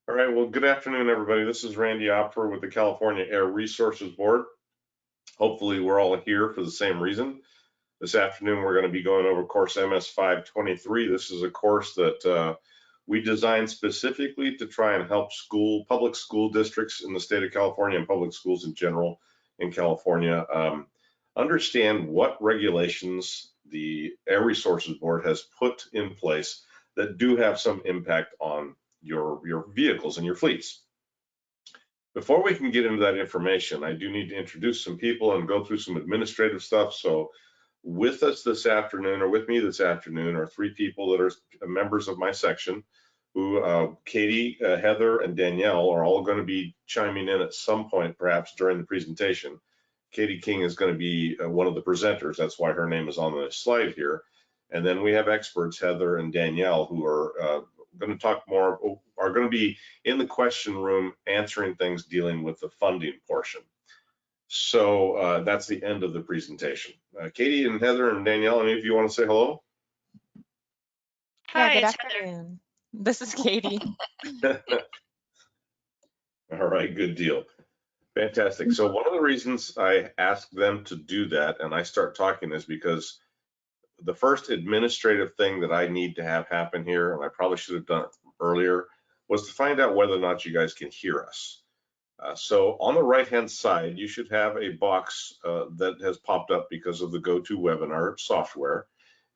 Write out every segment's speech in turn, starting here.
All right, well, good afternoon, everybody. This is Randy Opfer with the California Air Resources Board. Hopefully, we're all here for the same reason. This afternoon, we're going to be going over course MS 523. This is a course that we designed specifically to try and help public school districts in the state of California and public schools in general in California understand what regulations the Air Resources Board has put in place that do have some impact on your vehicles and your fleets. Before we can get into that information, I do need to introduce some people and go through some administrative stuff. So with us this afternoon, or with me this afternoon, are three people that are members of my section who Katie, Heather, and Danielle are all going to be chiming in at some point, perhaps during the presentation. Katie King is going to be one of the presenters. That's why her name is on the slide here. And then we have experts, Heather and Danielle, who are going to talk more, are going to be in the question room answering things dealing with the funding portion. So that's the end of the presentation. Katie and Heather and Danielle, any of you want to say hello? Hi, good afternoon. This is Katie. All right, good deal. Fantastic. So one of the reasons I asked them to do that and I start talking is because the first administrative thing that I need to have happen here, and I probably should have done it earlier, was to find out whether or not you guys can hear us. So on the right-hand side, you should have a box that has popped up because of the GoToWebinar software.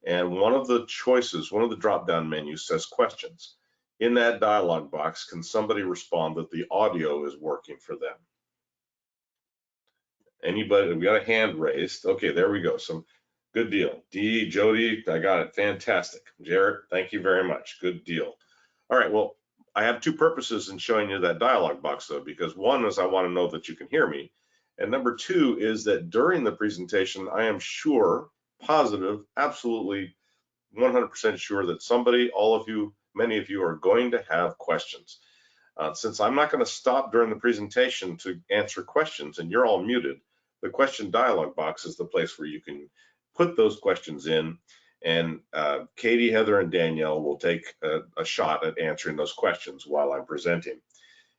And one of the choices, one of the drop-down menus says questions. In that dialog box, can somebody respond that the audio is working for them? Anybody? We got a hand raised. Okay, there we go. Some good deal. Dee, Jody, I got it. Fantastic. Jarrett, thank you very much. Good deal. All right, well, I have two purposes in showing you that dialog box, though, because one is I want to know that you can hear me. And number two is that during the presentation, I am sure, positive, absolutely 100% sure that somebody, all of you, many of you are going to have questions. Since I'm not going to stop during the presentation to answer questions and you're all muted, the question dialog box is the place where you can put those questions in, and Katie, Heather, and Danielle will take a shot at answering those questions while I'm presenting.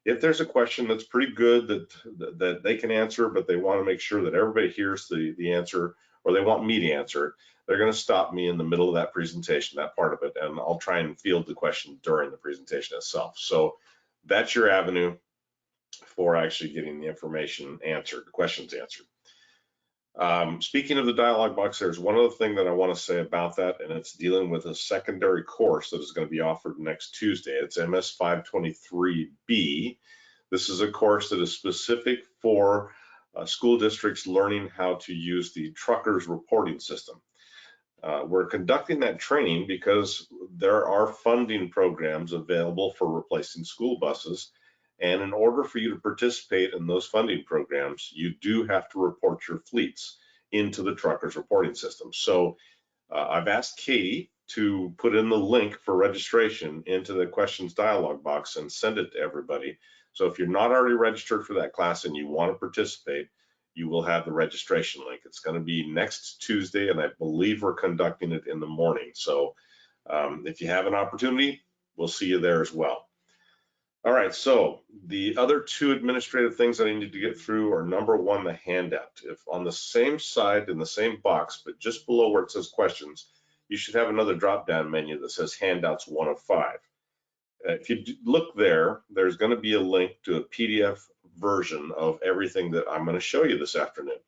If there's a question that's pretty good that they can answer, but they want to make sure that everybody hears the answer, or they want me to answer it, they're going to stop me in the middle of that presentation, that part of it, and I'll try and field the question during the presentation itself. So that's your avenue for actually getting the information answered, the questions answered. Speaking of the dialog box, there's one other thing that I want to say about that, and it's dealing with a secondary course that is going to be offered next Tuesday. It's MS 523B. This is a course that is specific for school districts learning how to use the truckers reporting system. We're conducting that training because there are funding programs available for replacing school buses. And in order for you to participate in those funding programs, you do have to report your fleets into the truckers reporting system. So I've asked Katie to put in the link for registration into the questions dialog box and send it to everybody. So if you're not already registered for that class and you want to participate, you will have the registration link. It's going to be next Tuesday, and I believe we're conducting it in the morning. So if you have an opportunity, we'll see you there as well. All right, so the other two administrative things that I need to get through are, number one, the handout. If on the same side in the same box, but just below where it says questions, you should have another drop-down menu that says handouts 1 of 5. If you look there, there's going to be a link to a PDF version of everything that I'm going to show you this afternoon.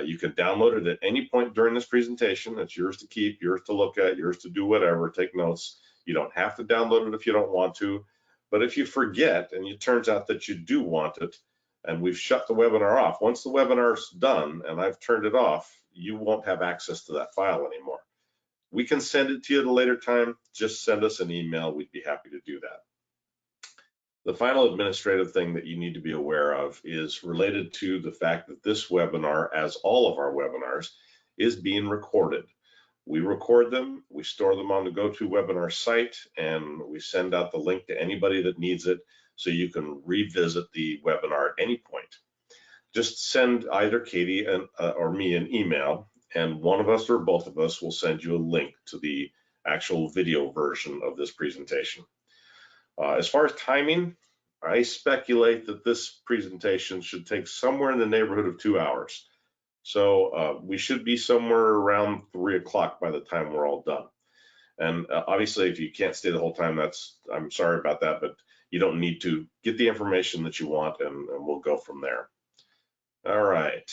You can download it at any point during this presentation. It's yours to keep, yours to look at, yours to do whatever, take notes. You don't have to download it if you don't want to. But if you forget and it turns out that you do want it, and we've shut the webinar off, once the webinar's done and I've turned it off, you won't have access to that file anymore. We can send it to you at a later time. Just send us an email. We'd be happy to do that. The final administrative thing that you need to be aware of is related to the fact that this webinar, as all of our webinars, is being recorded. We record them, we store them on the GoToWebinar site, and we send out the link to anybody that needs it so you can revisit the webinar at any point. Just send either Katie or me an email, and one of us or both of us will send you a link to the actual video version of this presentation. As far as timing, I speculate that this presentation should take somewhere in the neighborhood of 2 hours. So we should be somewhere around 3 o'clock by the time we're all done. And obviously, if you can't stay the whole time, I'm sorry about that, but you don't need to. Get the information that you want, and we'll go from there. All right,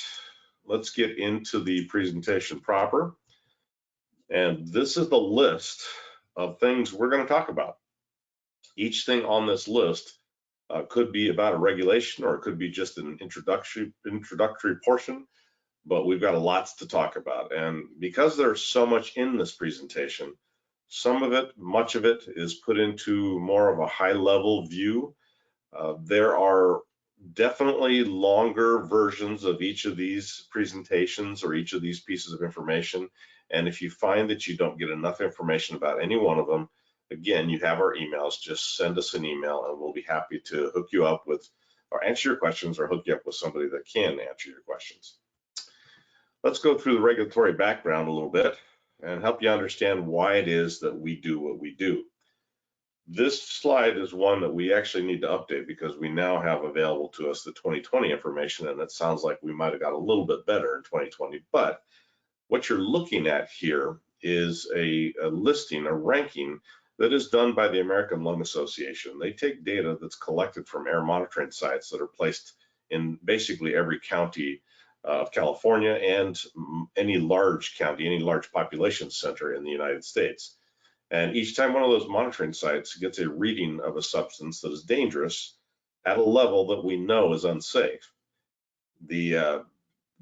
let's get into the presentation proper. And this is the list of things we're going to talk about. Each thing on this list could be about a regulation, or it could be just an introductory portion, but we've got lots to talk about. And because there's so much in this presentation, some of it, much of it, is put into more of a high-level view. There are definitely longer versions of each of these presentations or each of these pieces of information. And if you find that you don't get enough information about any one of them, again, you have our emails. Just send us an email and we'll be happy to hook you up with, or answer your questions, or hook you up with somebody that can answer your questions. Let's go through the regulatory background a little bit and help you understand why it is that we do what we do. This slide is one that we actually need to update because we now have available to us the 2020 information, and it sounds like we might have got a little bit better in 2020. But what you're looking at here is a listing, a ranking that is done by the American Lung Association. They take data that's collected from air monitoring sites that are placed in basically every county of California and any large county, any large population center in the United States. And each time one of those monitoring sites gets a reading of a substance that is dangerous at a level that we know is unsafe, the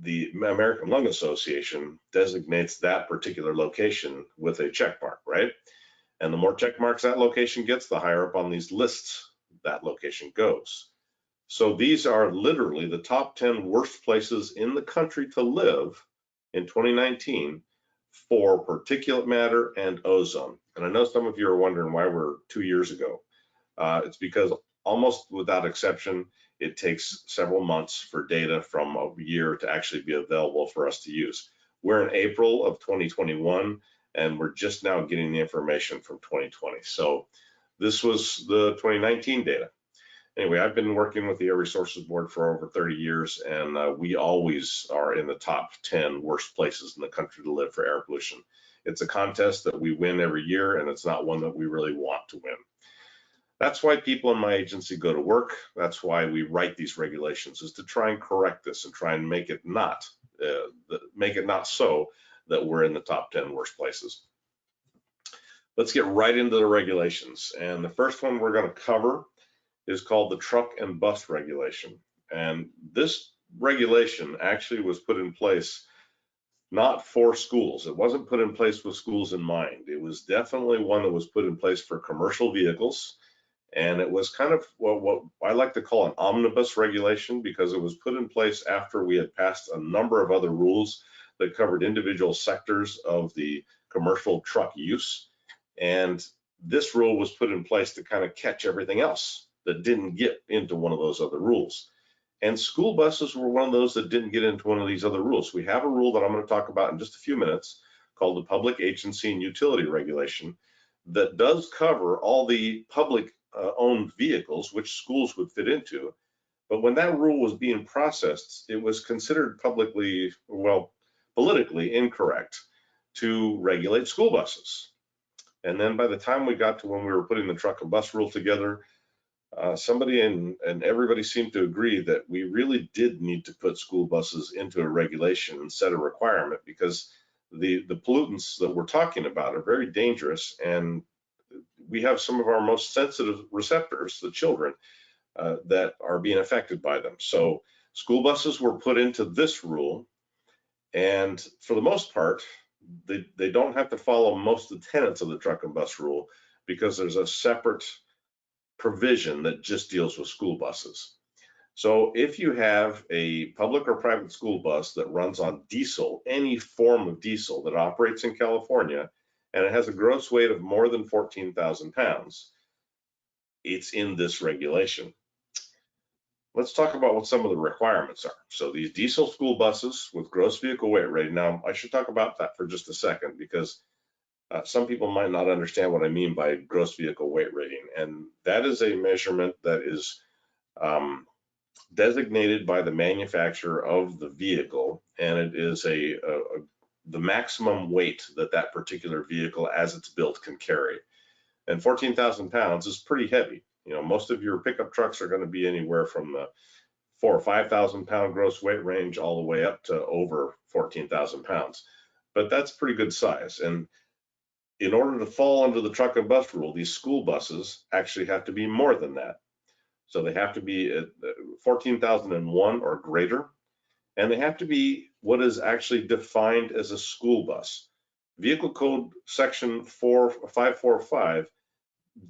American Lung Association designates that particular location with a check mark, right? And the more check marks that location gets, the higher up on these lists that location goes. So these are literally the top 10 worst places in the country to live in 2019 for particulate matter and ozone. And I know some of you are wondering why we're 2 years ago. It's because almost without exception, it takes several months for data from a year to actually be available for us to use. We're in April of 2021, and we're just now getting the information from 2020. So this was the 2019 data. Anyway, I've been working with the Air Resources Board for over 30 years, and we always are in the top 10 worst places in the country to live for air pollution. It's a contest that we win every year, and it's not one that we really want to win. That's why people in my agency go to work. That's why we write these regulations, is to try and correct this and try and make it not so that we're in the top 10 worst places. Let's get right into the regulations. And the first one we're going to cover is called the truck and bus regulation. And this regulation actually was put in place not for schools. It wasn't put in place with schools in mind. It was definitely one that was put in place for commercial vehicles. And it was kind of what I like to call an omnibus regulation, because it was put in place after we had passed a number of other rules that covered individual sectors of the commercial truck use. And this rule was put in place to kind of catch everything else that didn't get into one of those other rules. And school buses were one of those that didn't get into one of these other rules. We have a rule that I'm going to talk about in just a few minutes called the Public Agency and Utility Regulation that does cover all the public owned vehicles, which schools would fit into. But when that rule was being processed, it was considered politically incorrect to regulate school buses. And then by the time we got to when we were putting the truck and bus rule together, somebody and everybody seemed to agree that we really did need to put school buses into a regulation and set a requirement, because the pollutants that we're talking about are very dangerous, and we have some of our most sensitive receptors, the children, that are being affected by them. So school buses were put into this rule, and for the most part, they don't have to follow most of the tenets of the truck and bus rule, because there's a separate provision that just deals with school buses. So if you have a public or private school bus that runs on diesel, any form of diesel that operates in California, and it has a gross weight of more than 14,000 pounds, it's in this regulation. Let's talk about what some of the requirements are. So these diesel school buses with gross vehicle weight rating. Now, I should talk about that for just a second, because Some people might not understand what I mean by gross vehicle weight rating, and that is a measurement that is designated by the manufacturer of the vehicle, and it is the maximum weight that that particular vehicle as it's built can carry. And 14,000 pounds is pretty heavy. You know, most of your pickup trucks are going to be anywhere from the 4,000 or 5,000 pound gross weight range all the way up to over 14,000 pounds. But that's pretty good size. And in order to fall under the truck and bus rule, these school buses actually have to be more than that. So they have to be at 14,001 or greater, and they have to be what is actually defined as a school bus. Vehicle Code Section 545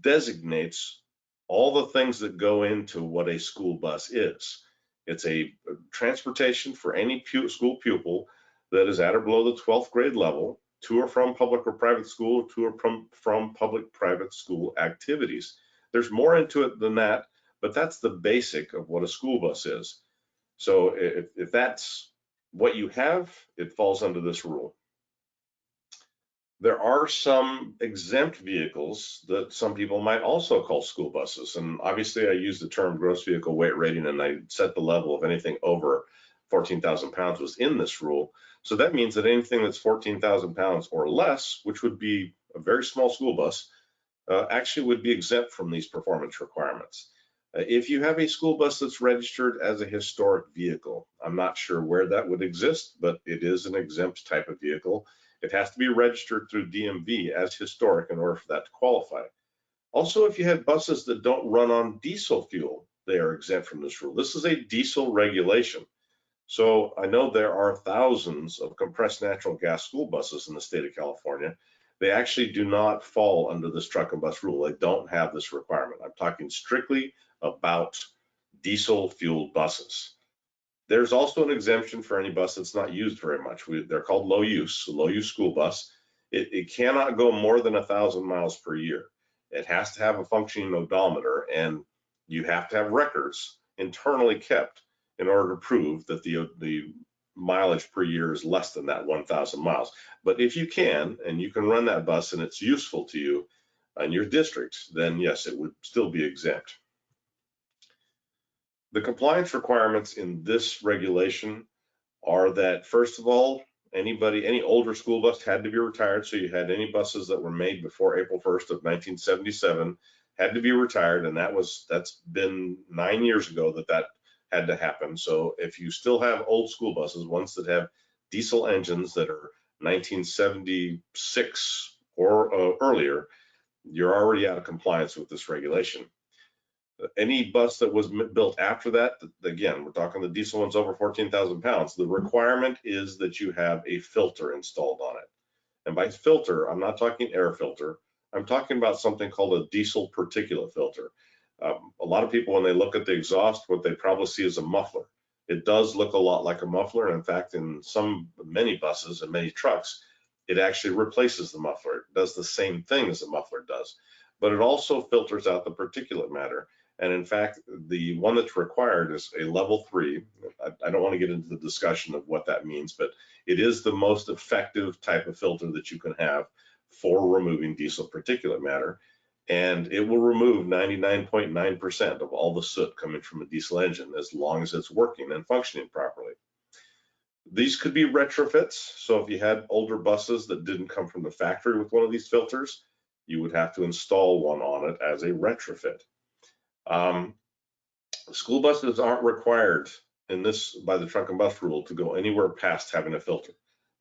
designates all the things that go into what a school bus is. It's a transportation for any school pupil that is at or below the 12th grade level, to or from public or private school, to or from public-private school activities. There's more into it than that, but that's the basic of what a school bus is. So if that's what you have, it falls under this rule. There are some exempt vehicles that some people might also call school buses. And obviously I use the term gross vehicle weight rating, and I set the level of anything over 14,000 pounds was in this rule. So that means that anything that's 14,000 pounds or less, which would be a very small school bus, actually would be exempt from these performance requirements. If you have a school bus that's registered as a historic vehicle, I'm not sure where that would exist, but it is an exempt type of vehicle. It has to be registered through DMV as historic in order for that to qualify. Also, if you have buses that don't run on diesel fuel, they are exempt from this rule. This is a diesel regulation. So I know there are thousands of compressed natural gas school buses in the state of California. They actually do not fall under this truck and bus rule. They don't have this requirement. I'm talking strictly about diesel fueled buses. There's also an exemption for any bus that's not used very much. They're called low use school bus. It cannot go more than 1,000 miles per year. It has to have a functioning odometer, and you have to have records internally kept in order to prove that the mileage per year is less than that 1,000 miles. But if you can, and you can run that bus and it's useful to you in your district, then yes, it would still be exempt. The compliance requirements in this regulation are that, first of all, any older school bus had to be retired. So you had any buses that were made before April 1st of 1977 had to be retired, and that's been 9 years ago that had to happen. So if you still have old school buses, ones that have diesel engines that are 1976 or earlier, you're already out of compliance with this regulation. Any bus that was built after that, again, we're talking the diesel ones over 14,000 pounds, the requirement is that you have a filter installed on it. And by filter, I'm not talking air filter. I'm talking about something called a diesel particulate filter. A lot of people, when they look at the exhaust, what they probably see is a muffler. It does look a lot like a muffler. And in fact, in many buses and many trucks, it actually replaces the muffler. It does the same thing as a muffler does, but it also filters out the particulate matter. And in fact, the one that's required is a level 3. I don't want to get into the discussion of what that means, but it is the most effective type of filter that you can have for removing diesel particulate matter. And it will remove 99.9% of all the soot coming from a diesel engine as long as it's working and functioning properly. These could be retrofits. So if you had older buses that didn't come from the factory with one of these filters, you would have to install one on it as a retrofit. School buses aren't required by the truck and bus rule to go anywhere past having a filter.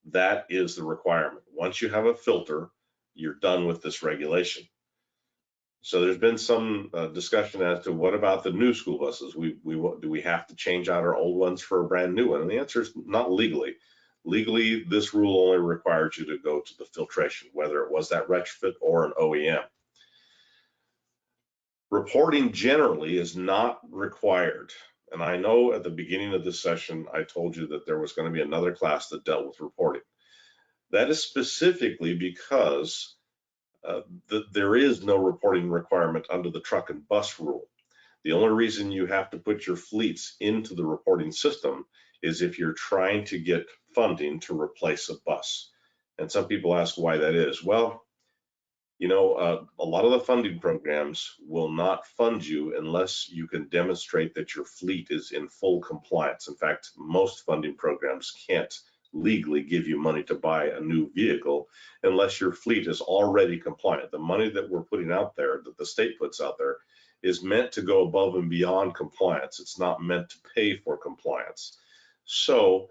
That is the requirement. Once you have a filter, you're done with this regulation. So there's been some discussion as to what about the new school buses? Do we have to change out our old ones for a brand new one? And the answer is not legally. Legally, this rule only requires you to go to the filtration, whether it was that retrofit or an OEM. Reporting generally is not required. And I know at the beginning of this session, I told you that there was going to be another class that dealt with reporting. That is specifically because there is no reporting requirement under the truck and bus rule. The only reason you have to put your fleets into the reporting system is if you're trying to get funding to replace a bus. And some people ask why that is. Well, you know, a lot of the funding programs will not fund you unless you can demonstrate that your fleet is in full compliance. In fact, most funding programs can't legally give you money to buy a new vehicle unless your fleet is already compliant. The money that we're putting out there, that the state puts out there, is meant to go above and beyond compliance. It's not meant to pay for compliance. So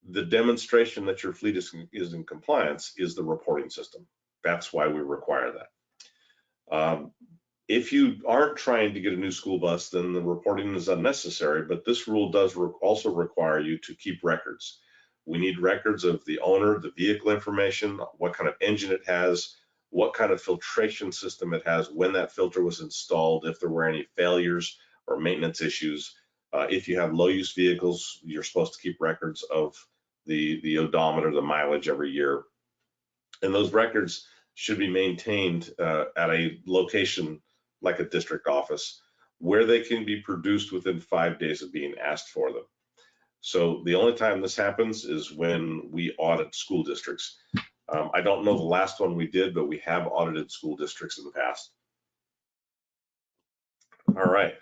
the demonstration that your fleet is in compliance is the reporting system. That's why we require that. If you aren't trying to get a new school bus, then the reporting is unnecessary, but this rule does also require you to keep records. We need records of the owner, the vehicle information, what kind of engine it has, what kind of filtration system it has, when that filter was installed, if there were any failures or maintenance issues. If you have low use vehicles, you're supposed to keep records of the odometer, the mileage every year. And those records should be maintained at a location like a district office where they can be produced within 5 days of being asked for them. So the only time this happens is when we audit school districts. I don't know the last one we did, but we have audited school districts in the past. All right.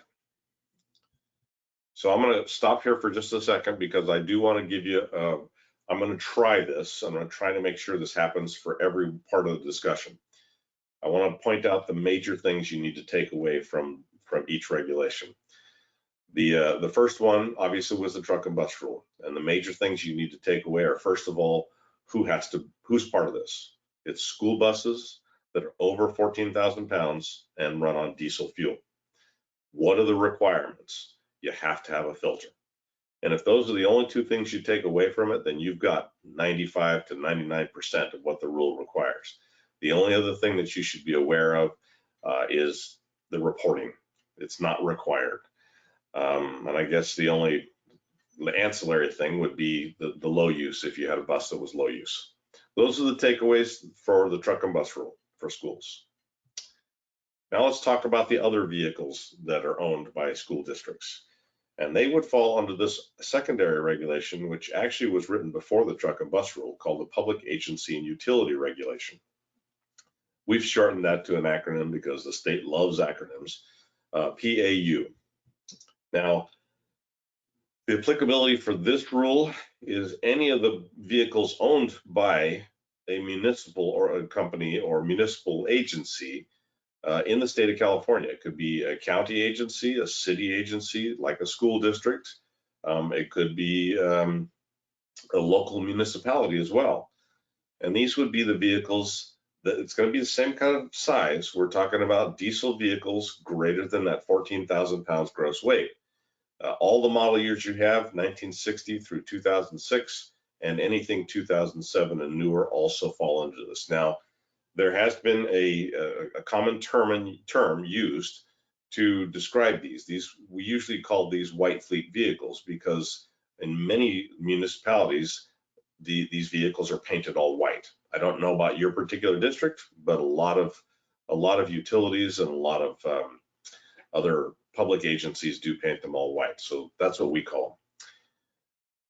So I'm going to stop here for just a second because I do want to give you, I'm going to try this. I'm going to try to make sure this happens for every part of the discussion. I want to point out the major things you need to take away from each regulation. The first one obviously was the truck and bus rule, and the major things you need to take away are, first of all, who's part of this? It's school buses that are over 14,000 pounds and run on diesel fuel. What are the requirements? You have to have a filter. And if those are the only two things you take away from it, then you've got 95 to 99% of what the rule requires. The only other thing that you should be aware of is the reporting. It's not required. And I guess the only ancillary thing would be the low use if you had a bus that was low use. Those are the takeaways for the truck and bus rule for schools. Now let's talk about the other vehicles that are owned by school districts. And they would fall under this secondary regulation, which actually was written before the truck and bus rule, called the Public Agency and Utility Regulation. We've shortened that to an acronym because the state loves acronyms, PAU. Now, the applicability for this rule is any of the vehicles owned by a municipal or a company or municipal agency in the state of California. It could be a county agency, a city agency, like a school district. It could be a local municipality as well. And these would be the vehicles that it's going to be the same kind of size. We're talking about diesel vehicles greater than that 14,000 pounds gross weight. All the model years you have, 1960 through 2006, and anything 2007 and newer also fall into this. Now, there has been a common term used to describe these. We usually call these white fleet vehicles because in many municipalities, these vehicles are painted all white. I don't know about your particular district, but a lot of utilities and a lot of other public agencies do paint them all white. So that's what we call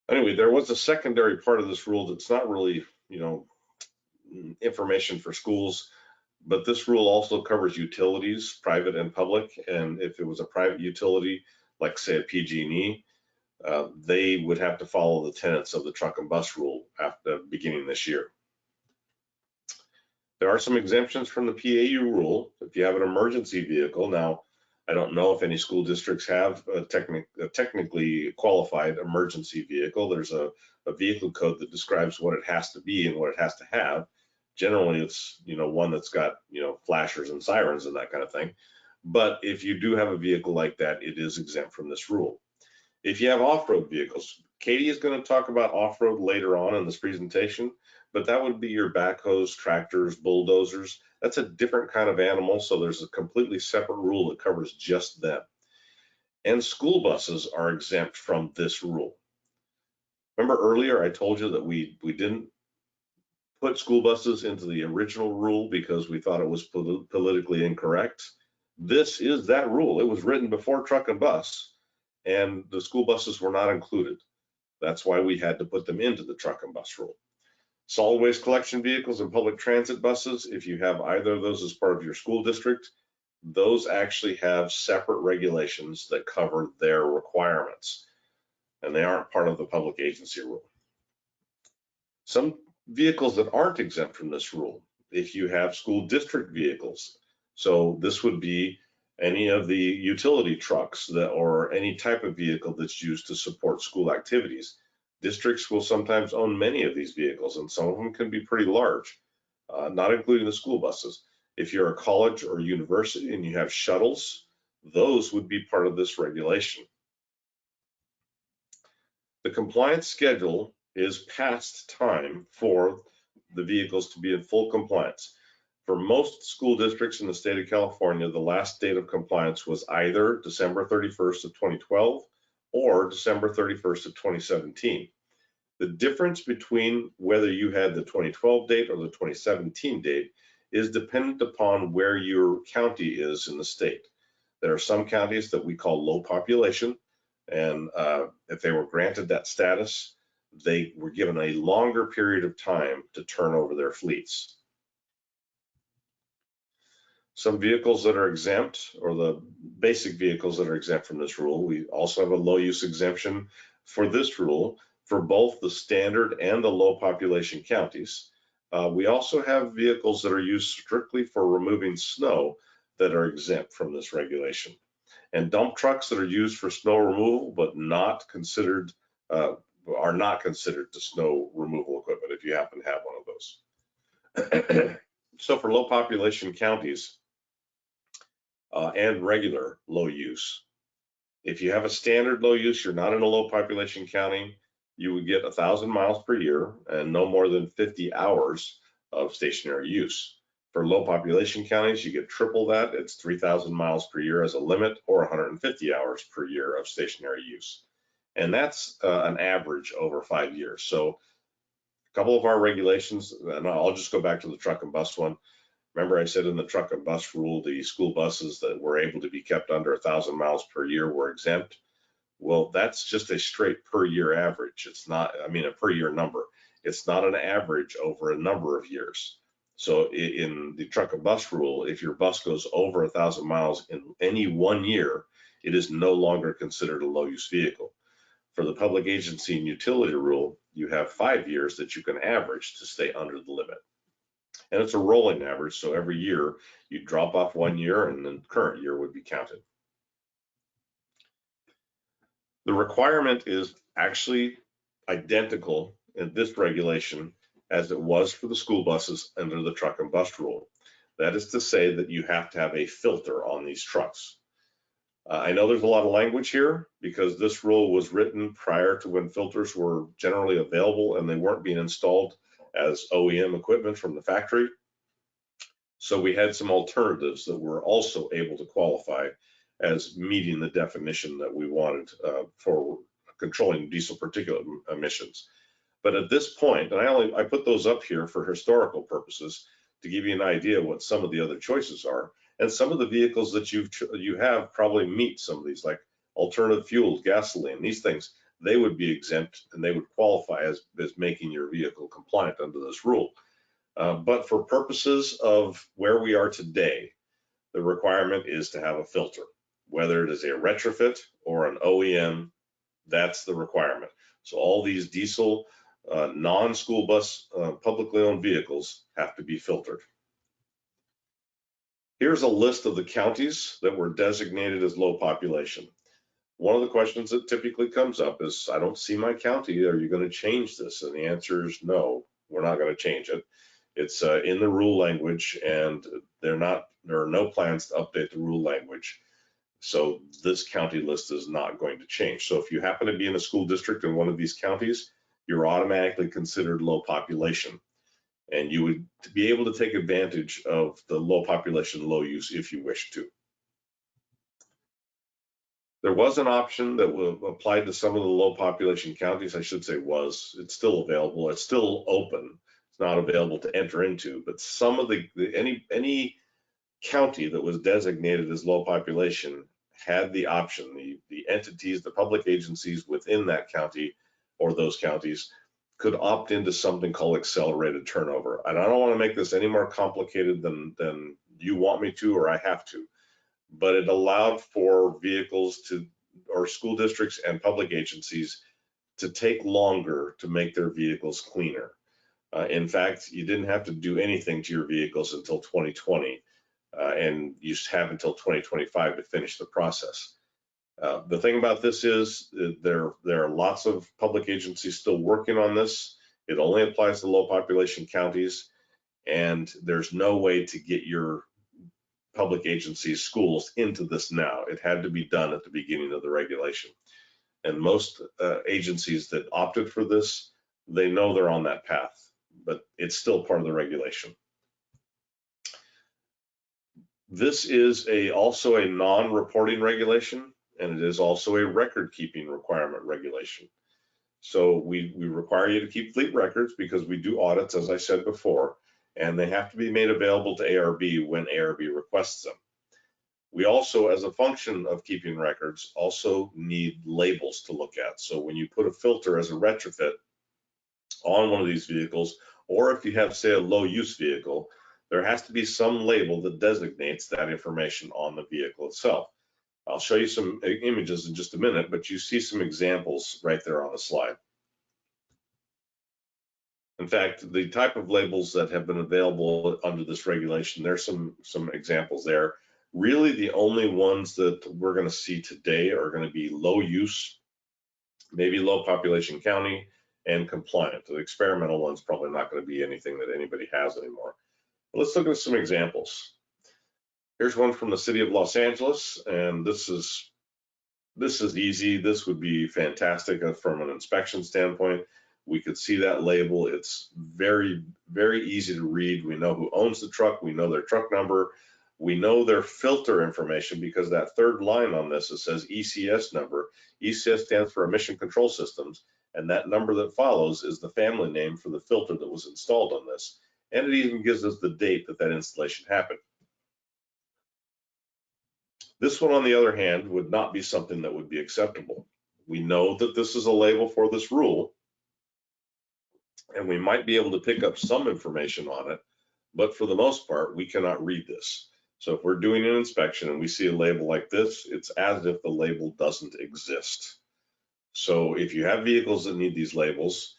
them. Anyway, there was a secondary part of this rule that's not really, information for schools, but this rule also covers utilities, private and public. And if it was a private utility, like say a PG&E, they would have to follow the tenets of the truck and bus rule after beginning this year. There are some exemptions from the PAU rule. If you have an emergency vehicle, now I don't know if any school districts have a technically qualified emergency vehicle. There's a vehicle code that describes what it has to be and what it has to have. Generally, it's one that's got flashers and sirens and that kind of thing. But if you do have a vehicle like that, it is exempt from this rule. If you have off-road vehicles, Katie is going to talk about off-road later on in this presentation, but that would be your backhoes, tractors, bulldozers. That's a different kind of animal, so there's a completely separate rule that covers just them. And school buses are exempt from this rule. Remember earlier I told you that we didn't put school buses into the original rule because we thought it was politically incorrect. This is that rule. It was written before truck and bus, and the school buses were not included. That's why we had to put them into the truck and bus rule. Solid waste collection vehicles and public transit buses, if you have either of those as part of your school district, those actually have separate regulations that cover their requirements, and they aren't part of the public agency rule. Some vehicles that aren't exempt from this rule, if you have school district vehicles, so this would be any of the utility trucks that, or any type of vehicle that's used to support school activities. Districts will sometimes own many of these vehicles, and some of them can be pretty large, not including the school buses. If you're a college or university and you have shuttles, those would be part of this regulation. The compliance schedule is past time for the vehicles to be in full compliance. For most school districts in the state of California, the last date of compliance was either December 31st of 2012 or December 31st of 2017. The difference between whether you had the 2012 date or the 2017 date is dependent upon where your county is in the state. There are some counties that we call low population, and if they were granted that status, they were given a longer period of time to turn over their fleets. Some vehicles that are exempt, or the basic vehicles that are exempt from this rule, we also have a low use exemption for this rule for both the standard and the low population counties. We also have vehicles that are used strictly for removing snow that are exempt from this regulation. And dump trucks that are used for snow removal but not considered, are not considered the snow removal equipment if you happen to have one of those. So for low population counties, and regular low use. If you have a standard low use, you're not in a low population county, you would get 1,000 miles per year and no more than 50 hours of stationary use. For low population counties, you get triple that. It's 3,000 miles per year as a limit, or 150 hours per year of stationary use. And that's an average over 5 years. So a couple of our regulations, and I'll just go back to the truck and bus one. Remember I said in the truck and bus rule, the school buses that were able to be kept under 1,000 miles per year were exempt. Well, that's just a straight per year average. It's not, I mean, a per year number. It's not an average over a number of years. So in the truck and bus rule, if your bus goes over 1,000 miles in any 1 year, it is no longer considered a low use vehicle. For the public agency and utility rule, you have 5 years that you can average to stay under the limit. And it's a rolling average, so every year you drop off 1 year and then the current year would be counted. The requirement is actually identical in this regulation as it was for the school buses under the truck and bus rule. That is to say that you have to have a filter on these trucks. I know there's a lot of language here because this rule was written prior to when filters were generally available and they weren't being installed as OEM equipment from the factory. So we had some alternatives that were also able to qualify as meeting the definition that we wanted for controlling diesel particulate emissions. But at this point, and I put those up here for historical purposes to give you an idea what some of the other choices are. And some of the vehicles that you have probably meet some of these, like alternative fuels, gasoline, these things, they would be exempt and they would qualify as making your vehicle compliant under this rule. But for purposes of where we are today, the requirement is to have a filter. Whether it is a retrofit or an OEM, that's the requirement. So all these diesel non-school bus publicly owned vehicles have to be filtered. Here's a list of the counties that were designated as low population. One of the questions that typically comes up is, I don't see my county, are you going to change this? And the answer is no, we're not going to change it. It's in the rule language, and there are no plans to update the rule language. So this county list is not going to change. So if you happen to be in a school district in one of these counties, you're automatically considered low population. And you would be able to take advantage of the low population, low use if you wish to. There was an option that applied to some of the low population counties. I should say it's still available. It's still open. It's not available to enter into, but some of any county that was designated as low population had the option. The entities, the public agencies within that county or those counties could opt into something called accelerated turnover. And I don't want to make this any more complicated than you want me to or I have to, but it allowed for vehicles to, or school districts and public agencies to take longer to make their vehicles cleaner. In fact, you didn't have to do anything to your vehicles until 2020, and you have until 2025 to finish the process. The thing about this is there are lots of public agencies still working on this. It only applies to low population counties, and there's no way to get your public agencies, schools into this now. It had to be done at the beginning of the regulation. And most agencies that opted for this, they know they're on that path, but it's still part of the regulation. This is also a non-reporting regulation, and it is also a record-keeping requirement regulation. So we require you to keep fleet records because we do audits, as I said before, and they have to be made available to ARB when ARB requests them. We also, as a function of keeping records, also need labels to look at. So when you put a filter as a retrofit on one of these vehicles, or if you have, say, a low-use vehicle, there has to be some label that designates that information on the vehicle itself. I'll show you some images in just a minute, but you see some examples right there on the slide. In fact, the type of labels that have been available under this regulation, there's some examples there. Really, the only ones that we're going to see today are going to be low use, maybe low population county, and compliant. The experimental one's probably not going to be anything that anybody has anymore. Let's look at some examples. Here's one from the city of Los Angeles, and this is easy. This would be fantastic from an inspection standpoint. We could see that label. It's very, very easy to read. We know who owns the truck. We know their truck number. We know their filter information because that third line on this, it says ECS number. ECS stands for Emission Control Systems, and that number that follows is the family name for the filter that was installed on this. And it even gives us the date that installation happened. This one, on the other hand, would not be something that would be acceptable. We know that this is a label for this rule, and we might be able to pick up some information on it, but for the most part, we cannot read this. So if we're doing an inspection and we see a label like this, it's as if the label doesn't exist. So if you have vehicles that need these labels,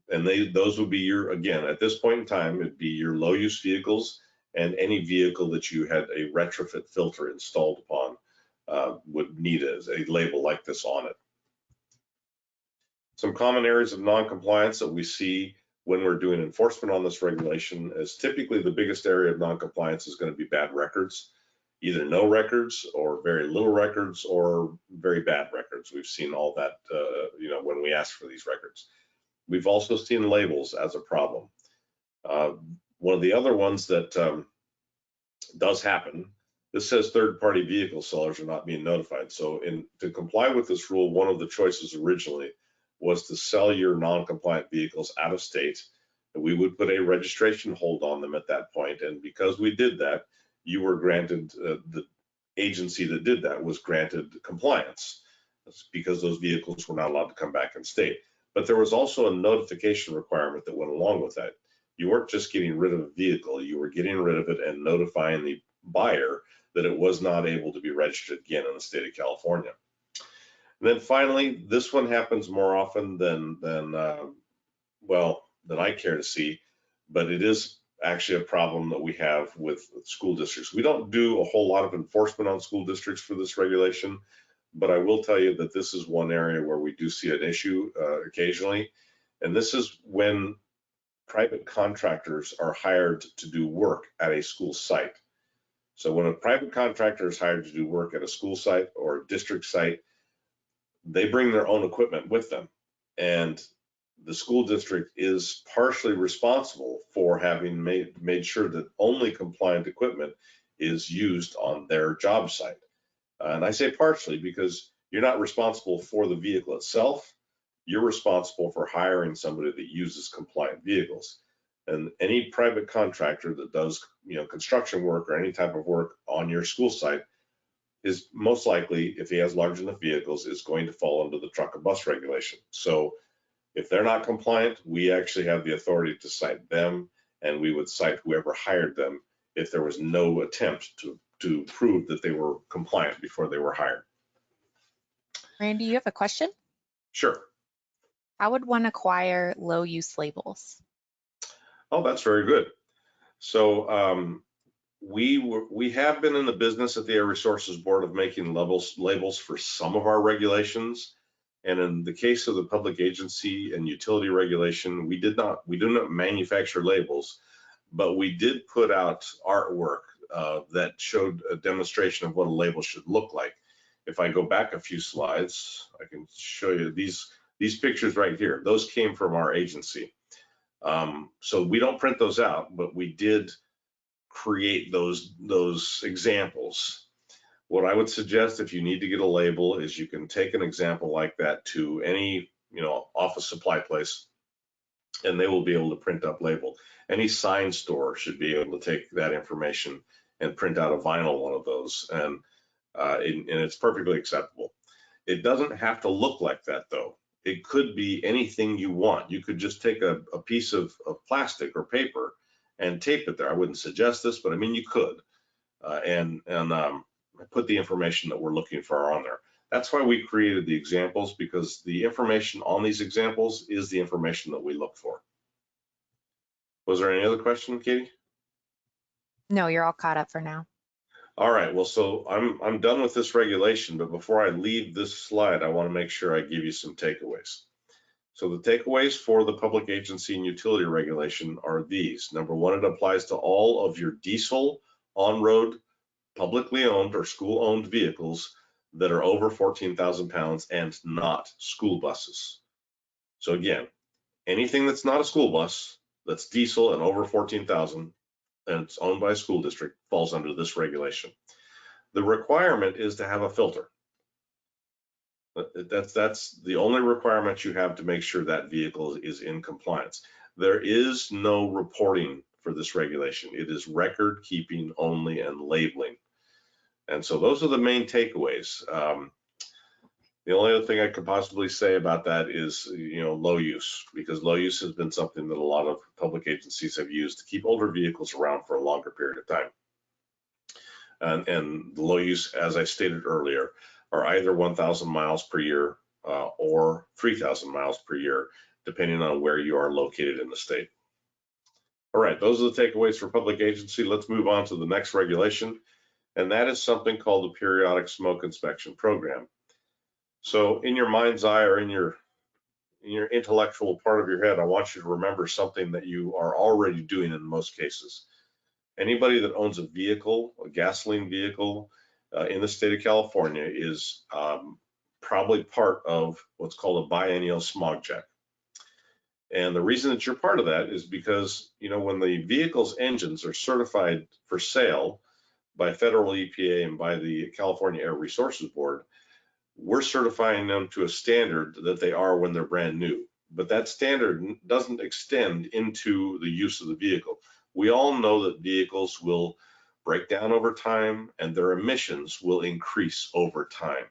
and those would be your, again, at this point in time, it'd be your low use vehicles, and any vehicle that you had a retrofit filter installed upon would need a label like this on it. Some common areas of non-compliance that we see when we're doing enforcement on this regulation is typically the biggest area of non-compliance is going to be bad records, either no records or very little records or very bad records. We've seen all that, when we ask for these records. We've also seen labels as a problem. One of the other ones that does happen, this says third-party vehicle sellers are not being notified. So to comply with this rule, one of the choices originally was to sell your non-compliant vehicles out of state. We would put a registration hold on them at that point. And because we did that, you were granted, the agency that did that was granted compliance. That's because those vehicles were not allowed to come back in state. But there was also a notification requirement that went along with that. You weren't just getting rid of a vehicle, you were getting rid of it and notifying the buyer that it was not able to be registered again in the state of California. And then finally, this one happens more often than I care to see, but it is actually a problem that we have with school districts. We don't do a whole lot of enforcement on school districts for this regulation, but I will tell you that this is one area where we do see an issue occasionally, and this is when private contractors are hired to do work at a school site. So when a private contractor is hired to do work at a school site or a district site, they bring their own equipment with them, and the school district is partially responsible for having made sure that only compliant equipment is used on their job site. And I say partially because you're not responsible for the vehicle itself. You're responsible for hiring somebody that uses compliant vehicles. And any private contractor that does, construction work or any type of work on your school site is most likely, if he has large enough vehicles, is going to fall under the truck and bus regulation. So If they're not compliant, we actually have the authority to cite them, and we would cite whoever hired them if there was no attempt to prove that they were compliant before they were hired. Randy, you have a question? Sure. How would one acquire low use labels? Oh, that's very good. So we have been in the business at the Air Resources Board of making labels for some of our regulations. And in the case of the public agency and utility regulation, we do not manufacture labels, but we did put out artwork that showed a demonstration of what a label should look like. If I go back a few slides, I can show you these pictures right here. Those came from our agency. So we don't print those out, but we did create those examples. What I would suggest if you need to get a label is you can take an example like that to any office supply place, and they will be able to print up label. Any sign store should be able to take that information and print out a vinyl one of those, and it's perfectly acceptable. It doesn't have to look like that though. It could be anything you want. You could just take a piece of plastic or paper and tape it there. I wouldn't suggest this, but I mean you could, and put the information that we're looking for on there. That's why we created the examples, because the information on these examples is the information that we look for. Was there any other question, Katie? No, you're all caught up for now. All right, well, so I'm done with this regulation, but before I leave this slide, I want to make sure I give you some takeaways. So the takeaways for the public agency and utility regulation are these. Number one, it applies to all of your diesel on-road, publicly owned or school-owned vehicles that are over 14,000 pounds and not school buses. So again, anything that's not a school bus, that's diesel and over 14,000 and it's owned by a school district falls under this regulation. The requirement is to have a filter. That's the only requirement you have to make sure that vehicle is in compliance. There is no reporting for this regulation. It is record keeping only and labeling. And so those are the main takeaways. The only other thing I could possibly say about that is, low use, because low use has been something that a lot of public agencies have used to keep older vehicles around for a longer period of time. And the low use, as I stated earlier, are either 1,000 miles per year or 3,000 miles per year, depending on where you are located in the state. All right, those are the takeaways for public agency. Let's move on to the next regulation, and that is something called the Periodic Smoke Inspection Program. So in your mind's eye or in your intellectual part of your head, I want you to remember something that you are already doing in most cases. Anybody that owns a vehicle, a gasoline vehicle in the state of California is probably part of what's called a biennial smog check. And the reason that you're part of that is because, when the vehicle's engines are certified for sale by federal EPA and by the California Air Resources Board, we're certifying them to a standard that they are when they're brand new. But that standard doesn't extend into the use of the vehicle. We all know that vehicles will break down over time and their emissions will increase over time.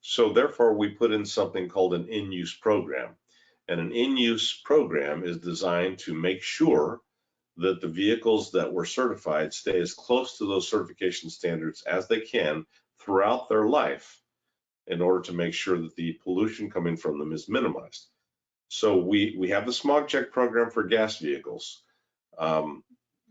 So therefore, we put in something called an in-use program. And an in-use program is designed to make sure that the vehicles that were certified stay as close to those certification standards as they can throughout their life, in order to make sure that the pollution coming from them is minimized. So we have the smog check program for gas vehicles.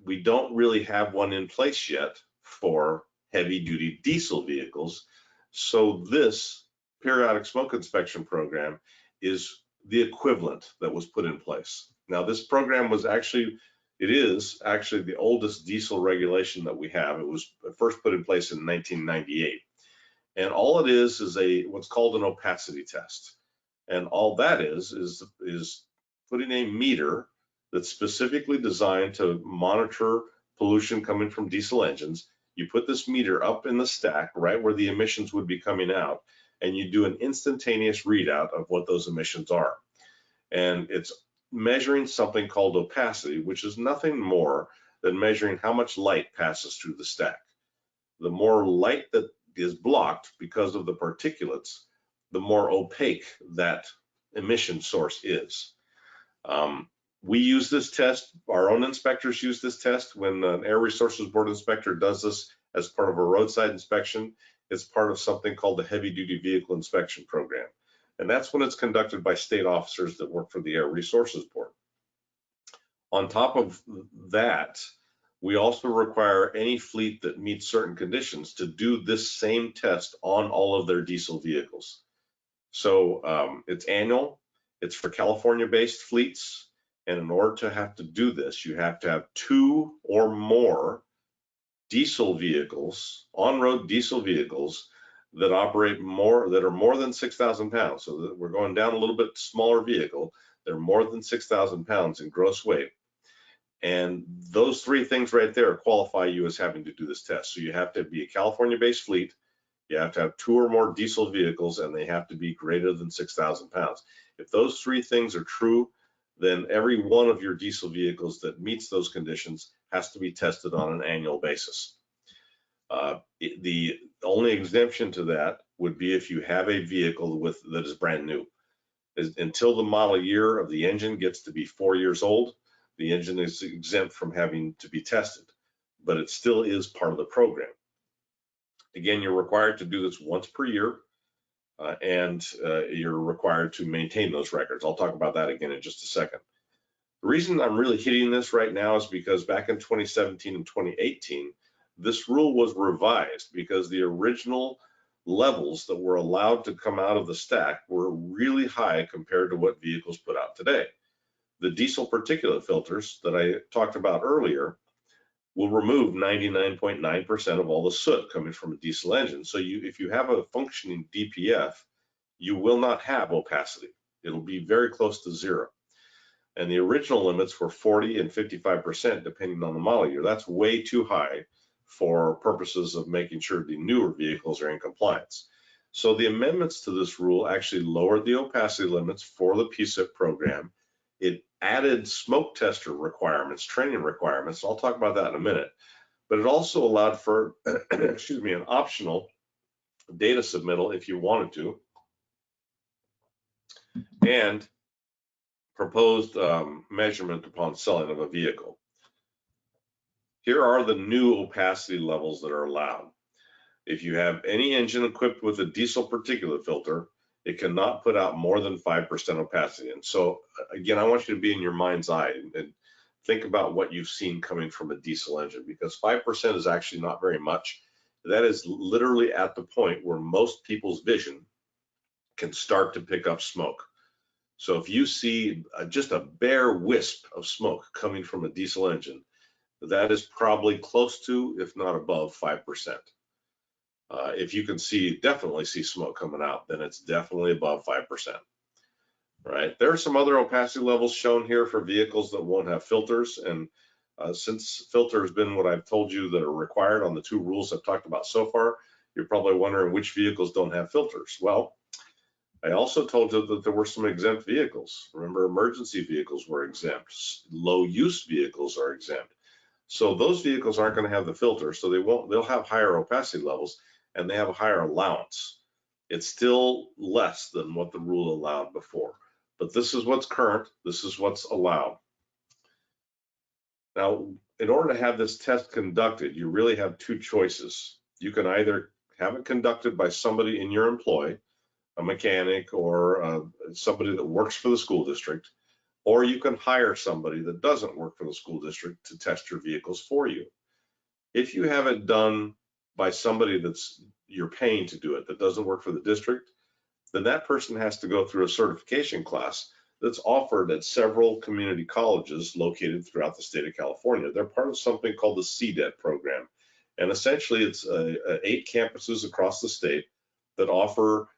We don't really have one in place yet for heavy duty diesel vehicles. So this periodic smoke inspection program is the equivalent that was put in place. Now this program is actually the oldest diesel regulation that we have. It was first put in place in 1998. And all it is what's called an opacity test. And all that is putting a meter that's specifically designed to monitor pollution coming from diesel engines. You put this meter up in the stack right where the emissions would be coming out, and you do an instantaneous readout of what those emissions are. And it's measuring something called opacity, which is nothing more than measuring how much light passes through the stack. The more light that is blocked because of the particulates, the more opaque that emission source is. We use this test, our own inspectors use this test when an Air Resources Board inspector does this as part of a roadside inspection. It's part of something called the Heavy Duty Vehicle Inspection Program. And that's when it's conducted by state officers that work for the Air Resources Board. On top of that, we also require any fleet that meets certain conditions to do this same test on all of their diesel vehicles. So it's annual, it's for California-based fleets. And in order to have to do this, you have to have 2 or more diesel vehicles, on-road diesel vehicles that operate that are more than 6,000 pounds. So that we're going down a little bit smaller vehicle. They're more than 6,000 pounds in gross weight. And those 3 things right there qualify you as having to do this test. So you have to be a California-based fleet. You have to have 2 or more diesel vehicles, and they have to be greater than 6,000 pounds. If those 3 things are true, then every one of your diesel vehicles that meets those conditions has to be tested on an annual basis. The only exemption to that would be if you have a vehicle that is brand new. Until the model year of the engine gets to be 4 years old, the engine is exempt from having to be tested, but it still is part of the program. Again, you're required to do this once per year. And you're required to maintain those records. I'll talk about that again in just a second. The reason I'm really hitting this right now is because back in 2017 and 2018, this rule was revised because the original levels that were allowed to come out of the stack were really high compared to what vehicles put out today. The diesel particulate filters that I talked about earlier will remove 99.9% of all the soot coming from a diesel engine. So if you have a functioning DPF, you will not have opacity. It'll be very close to 0. And the original limits were 40 and 55% depending on the model year. That's way too high for purposes of making sure the newer vehicles are in compliance. So the amendments to this rule actually lowered the opacity limits for the PSAP program. It added smoke tester requirements, training requirements. I'll talk about that in a minute. But it also allowed for, excuse me, an optional data submittal if you wanted to, and proposed measurement upon selling of a vehicle. Here are the new opacity levels that are allowed. If you have any engine equipped with a diesel particulate filter, it cannot put out more than 5% opacity. And so again, I want you to be in your mind's eye and think about what you've seen coming from a diesel engine, because 5% is actually not very much. That is literally at the point where most people's vision can start to pick up smoke. So if you see just a bare wisp of smoke coming from a diesel engine, that is probably close to, if not above, 5%. If you can definitely see smoke coming out, then it's definitely above 5%. Right? There are some other opacity levels shown here for vehicles that won't have filters. And since filter has been what I've told you that are required on the 2 rules I've talked about so far, you're probably wondering which vehicles don't have filters. Well, I also told you that there were some exempt vehicles. Remember, emergency vehicles were exempt. Low use vehicles are exempt. So those vehicles aren't going to have the filter, so they'll have higher opacity levels, and they have a higher allowance. It's still less than what the rule allowed before, but this is what's current, this is what's allowed. Now, in order to have this test conducted, you really have 2 choices. You can either have it conducted by somebody in your employ, a mechanic or somebody that works for the school district, or you can hire somebody that doesn't work for the school district to test your vehicles for you. If you have it done by somebody you're paying to do it, that doesn't work for the district, then that person has to go through a certification class that's offered at several community colleges located throughout the state of California. They're part of something called the CDET program. And essentially it's 8 campuses across the state that offer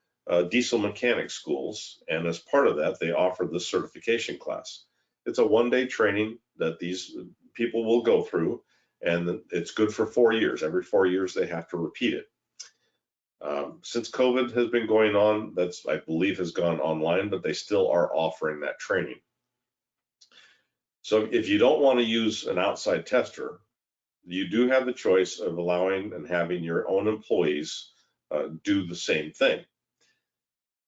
diesel mechanic schools, and as part of that, they offer this certification class. It's a 1-day training that these people will go through, and it's good for 4 years. Every 4 years, they have to repeat it. Since COVID has been going on, I believe has gone online, but they still are offering that training. So if you don't want to use an outside tester, you do have the choice of allowing and having your own employees do the same thing.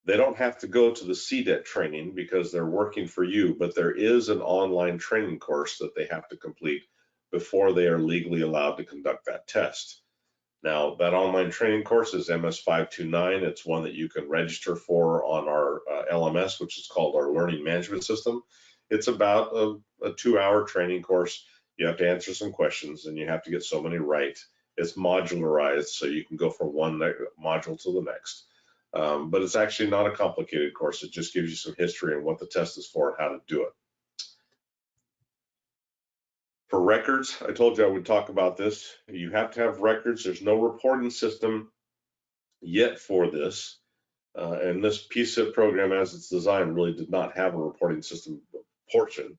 They don't have to go to the CDET training because they're working for you, but there is an online training course that they have to complete before they are legally allowed to conduct that test. Now, that online training course is MS529. It's one that you can register for on our LMS, which is called our Learning Management System. It's about a 2-hour training course. You have to answer some questions and you have to get so many right. It's modularized, so you can go from one module to the next. But it's actually not a complicated course. It just gives you some history and what the test is for and how to do it. For records, I told you I would talk about this. You have to have records. There's no reporting system yet for this. And this PSIP program, as it's designed, really did not have a reporting system portion.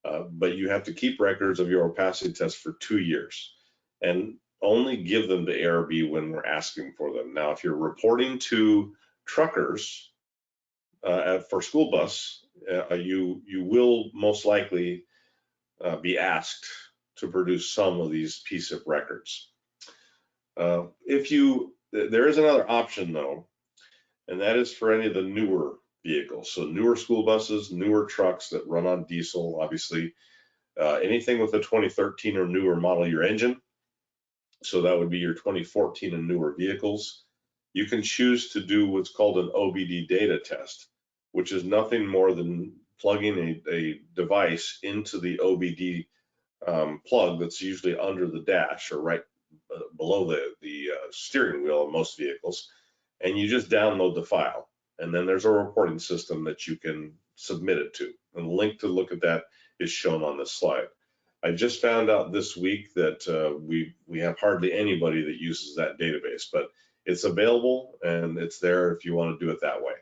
But you have to keep records of your opacity test for 2 years and only give them to ARB when we're asking for them. Now, if you're reporting to truckers for school bus, you will most likely be asked to produce some of these PSIP records. There is another option though, and that is for any of the newer vehicles. So newer school buses, newer trucks that run on diesel, obviously, anything with a 2013 or newer model year engine. So that would be your 2014 and newer vehicles. You can choose to do what's called an OBD data test, which is nothing more than plugging a device into the OBD plug that's usually under the dash or right below the steering wheel of most vehicles, and you just download the file. And then there's a reporting system that you can submit it to. And the link to look at that is shown on this slide. I just found out this week that we have hardly anybody that uses that database, but it's available and it's there if you want to do it that way.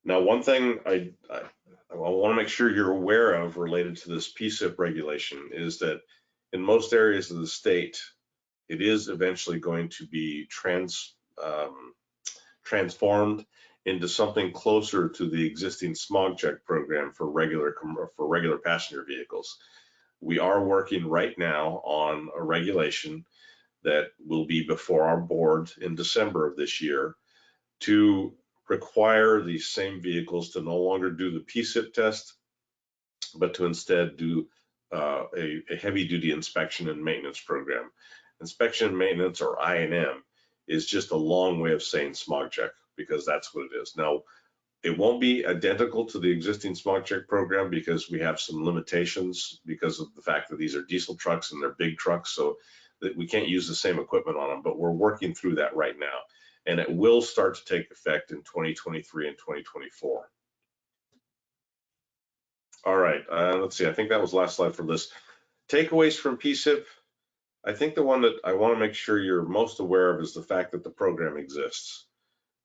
Now, one thing I want to make sure you're aware of related to this PSIP regulation is that in most areas of the state, it is eventually going to be transformed into something closer to the existing smog check program for regular passenger vehicles. We are working right now on a regulation that will be before our board in December of this year to require these same vehicles to no longer do the PSIP test, but to instead do a heavy duty inspection and maintenance program. Inspection and maintenance, or I&M, is just a long way of saying smog check, because that's what it is. Now, it won't be identical to the existing smog check program because we have some limitations because of the fact that these are diesel trucks and they're big trucks, so that we can't use the same equipment on them, but we're working through that right now. And it will start to take effect in 2023 and 2024. All right, let's see, I think that was the last slide for this. Takeaways from PSIP. I think the one that I want to make sure you're most aware of is the fact that the program exists.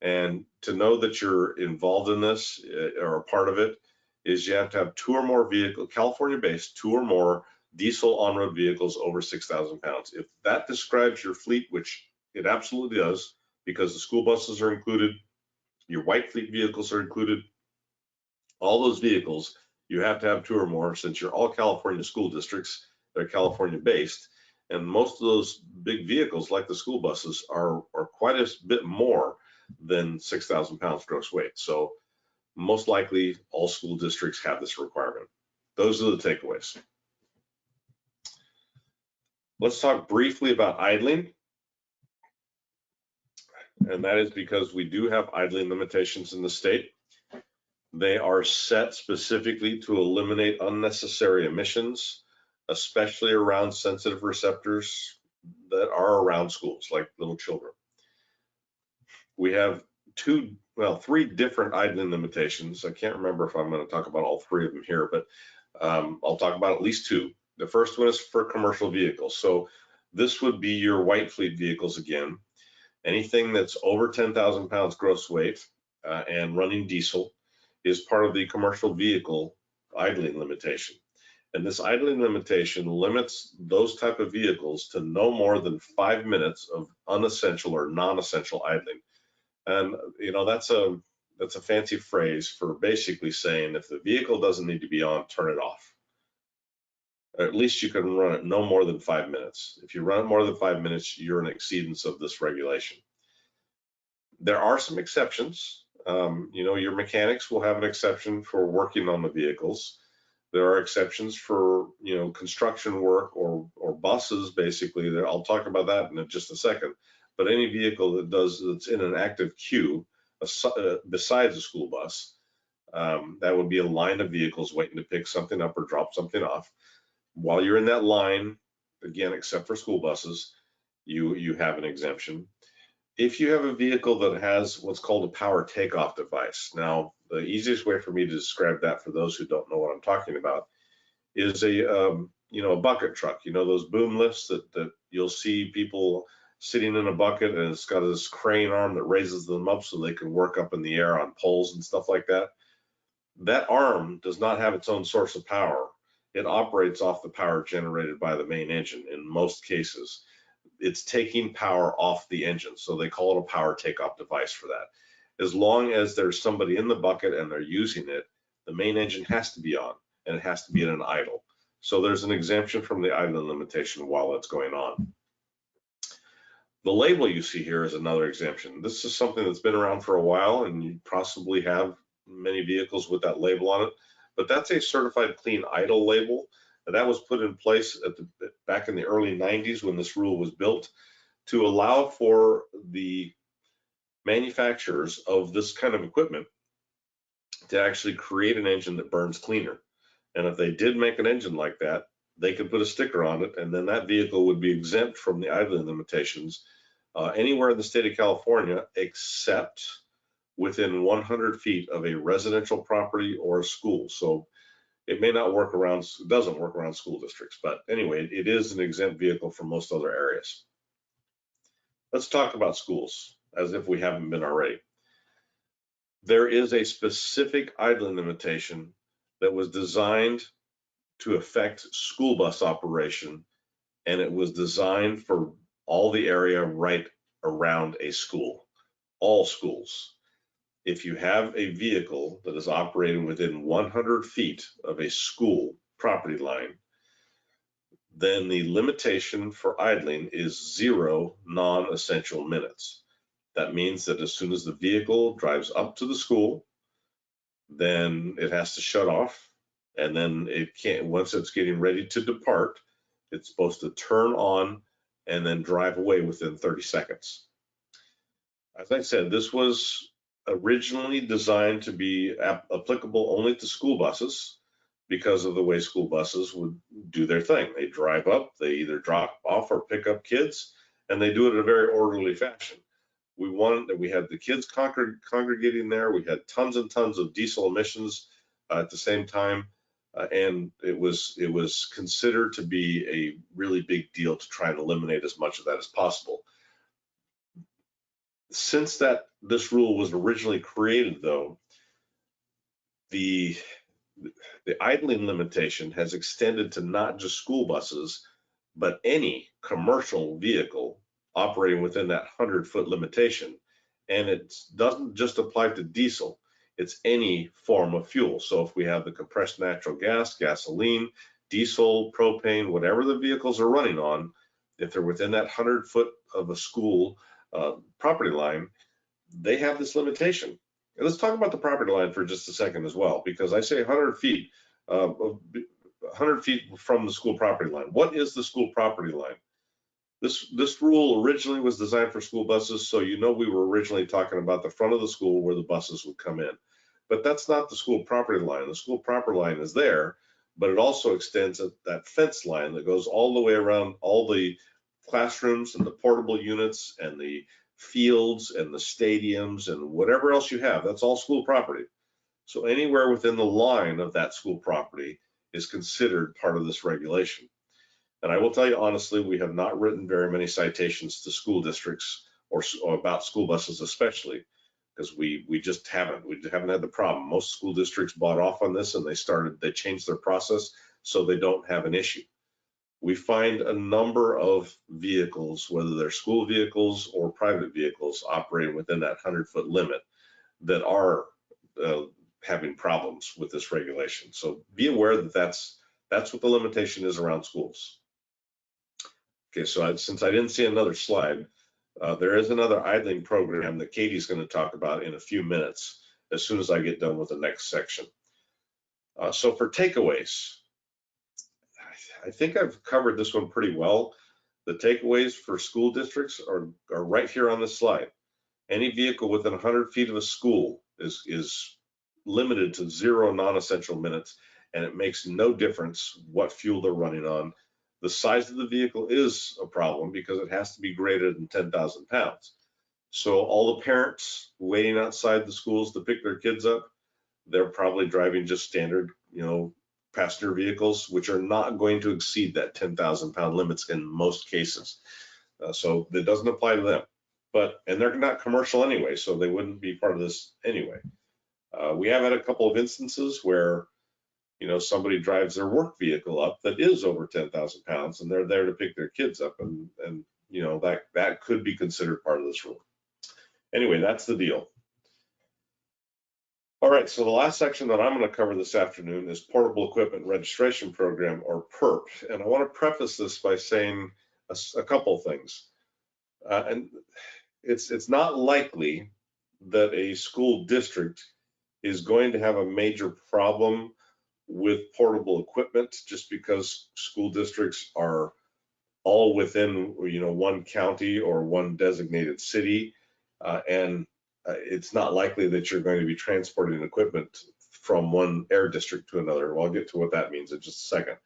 And to know that you're involved in this or a part of it is you have to have 2 or more vehicles, California-based, 2 or more diesel on-road vehicles over 6,000 pounds. If that describes your fleet, which it absolutely does, because the school buses are included, your white fleet vehicles are included, all those vehicles, you have to have 2 or more, since you're all California school districts, they're California-based. And most of those big vehicles, like the school buses, are quite a bit more than 6,000 pounds gross weight. So most likely all school districts have this requirement. Those are the takeaways. Let's talk briefly about idling. And that is because we do have idling limitations in the state. They are set specifically to eliminate unnecessary emissions, especially around sensitive receptors that are around schools, like little children. We have 3 different idling limitations. I can't remember if I'm going to talk about all 3 of them here, but I'll talk about at least 2. The first one is for commercial vehicles. So this would be your white fleet vehicles again. Anything that's over 10,000 pounds gross weight and running diesel is part of the commercial vehicle idling limitation. And this idling limitation limits those type of vehicles to no more than 5 minutes of unessential or non-essential idling. And that's a fancy phrase for basically saying if the vehicle doesn't need to be on, turn it off. Or at least you can run it no more than 5 minutes. If you run it more than 5 minutes, you're in exceedance of this regulation. There are some exceptions. You know, your mechanics will have an exception for working on the vehicles. There are exceptions for, you know, construction work or buses, basically. I'll talk about that in just a second. But any vehicle that's in an active queue besides a school bus, that would be a line of vehicles waiting to pick something up or drop something off. While you're in that line, again, except for school buses, you have an exemption. If you have a vehicle that has what's called a power takeoff device, now the easiest way for me to describe that for those who don't know what I'm talking about is a you know, a bucket truck. You know, those boom lifts that you'll see people sitting in a bucket, and it's got this crane arm that raises them up so they can work up in the air on poles and stuff like that. That arm does not have its own source of power. It operates off the power generated by the main engine in most cases. It's taking power off the engine, so they call it a power takeoff device for that. As long as there's somebody in the bucket and they're using it, the main engine has to be on, and it has to be at an idle. So there's an exemption from the idling limitation while it's going on. The label you see here is another exemption. This is something that's been around for a while, and you possibly have many vehicles with that label on it, but that's a certified clean idle label. And that was put in place back in the early 90s when this rule was built to allow for the manufacturers of this kind of equipment to actually create an engine that burns cleaner. And if they did make an engine like that, they could put a sticker on it, and then that vehicle would be exempt from the idling limitations anywhere in the state of California except within 100 feet of a residential property or a school. So it may not work around, it doesn't work around school districts, but anyway, it is an exempt vehicle from most other areas. Let's talk about schools as if we haven't been already. There is a specific idling limitation that was designed to affect school bus operation, and it was designed for all the area right around a school, all schools. If you have a vehicle that is operating within 100 feet of a school property line, then the limitation for idling is 0 non-essential minutes. That means that as soon as the vehicle drives up to the school, then it has to shut off, and then it can't, once it's getting ready to depart, it's supposed to turn on and then drive away within 30 seconds. As I said, this was originally designed to be applicable only to school buses because of the way school buses would do their thing. They drive up, they either drop off or pick up kids, and they do it in a very orderly fashion. We wanted that we had the kids congregating there. We had tons and tons of diesel emissions at the same time, and it was considered to be a really big deal to try and eliminate as much of that as possible. Since this rule was originally created, though, the idling limitation has extended to not just school buses, but any commercial vehicle operating within that 100-foot limitation. And it doesn't just apply to diesel, it's any form of fuel. So if we have the compressed natural gas, gasoline, diesel, propane, whatever the vehicles are running on, if they're within that 100-foot of a school property line, they have this limitation. And let's talk about the property line for just a second as well, because I say 100 feet, 100 feet from the school property line. What is the school property line? This rule originally was designed for school buses, so you know we were originally talking about the front of the school where the buses would come in. But that's not the school property line. The school property line is there, but it also extends that fence line that goes all the way around all the classrooms and the portable units and the fields and the stadiums and whatever else you have. That's all school property. So anywhere within the line of that school property is considered part of this regulation. And I will tell you honestly, we have not written very many citations to school districts or about school buses especially, because we just haven't. We haven't had the problem. Most school districts bought off on this and they changed their process so they don't have an issue. We find a number of vehicles, whether they're school vehicles or private vehicles operating within that 100-foot limit, that are having problems with this regulation. So be aware that that's what the limitation is around schools. Okay, so since I didn't see another slide, There is another idling program that Katie's going to talk about in a few minutes as soon as I get done with the next section. So for takeaways, I think I've covered this one pretty well. The takeaways for school districts are right here on this slide. Any vehicle within 100 feet of a school is limited to 0 non-essential minutes, and it makes no difference what fuel they're running on. The size of the vehicle is a problem because it has to be greater than 10,000 pounds. So all the parents waiting outside the schools to pick their kids up, they're probably driving just standard, passenger vehicles, which are not going to exceed that 10,000 pound limits in most cases. So that doesn't apply to them. And they're not commercial anyway, so they wouldn't be part of this anyway. We have had a couple of instances where, somebody drives their work vehicle up that is over 10,000 pounds, and they're there to pick their kids up, and that could be considered part of this rule. Anyway, that's the deal. All right, so the last section that I'm going to cover this afternoon is Portable Equipment Registration Program, or PERP. And I want to preface this by saying a couple of things. And it's not likely that a school district is going to have a major problem with portable equipment just because school districts are all within one county or one designated city, and it's not likely that you're going to be transporting equipment from one air district to another. Well, I'll get to what that means in just a second.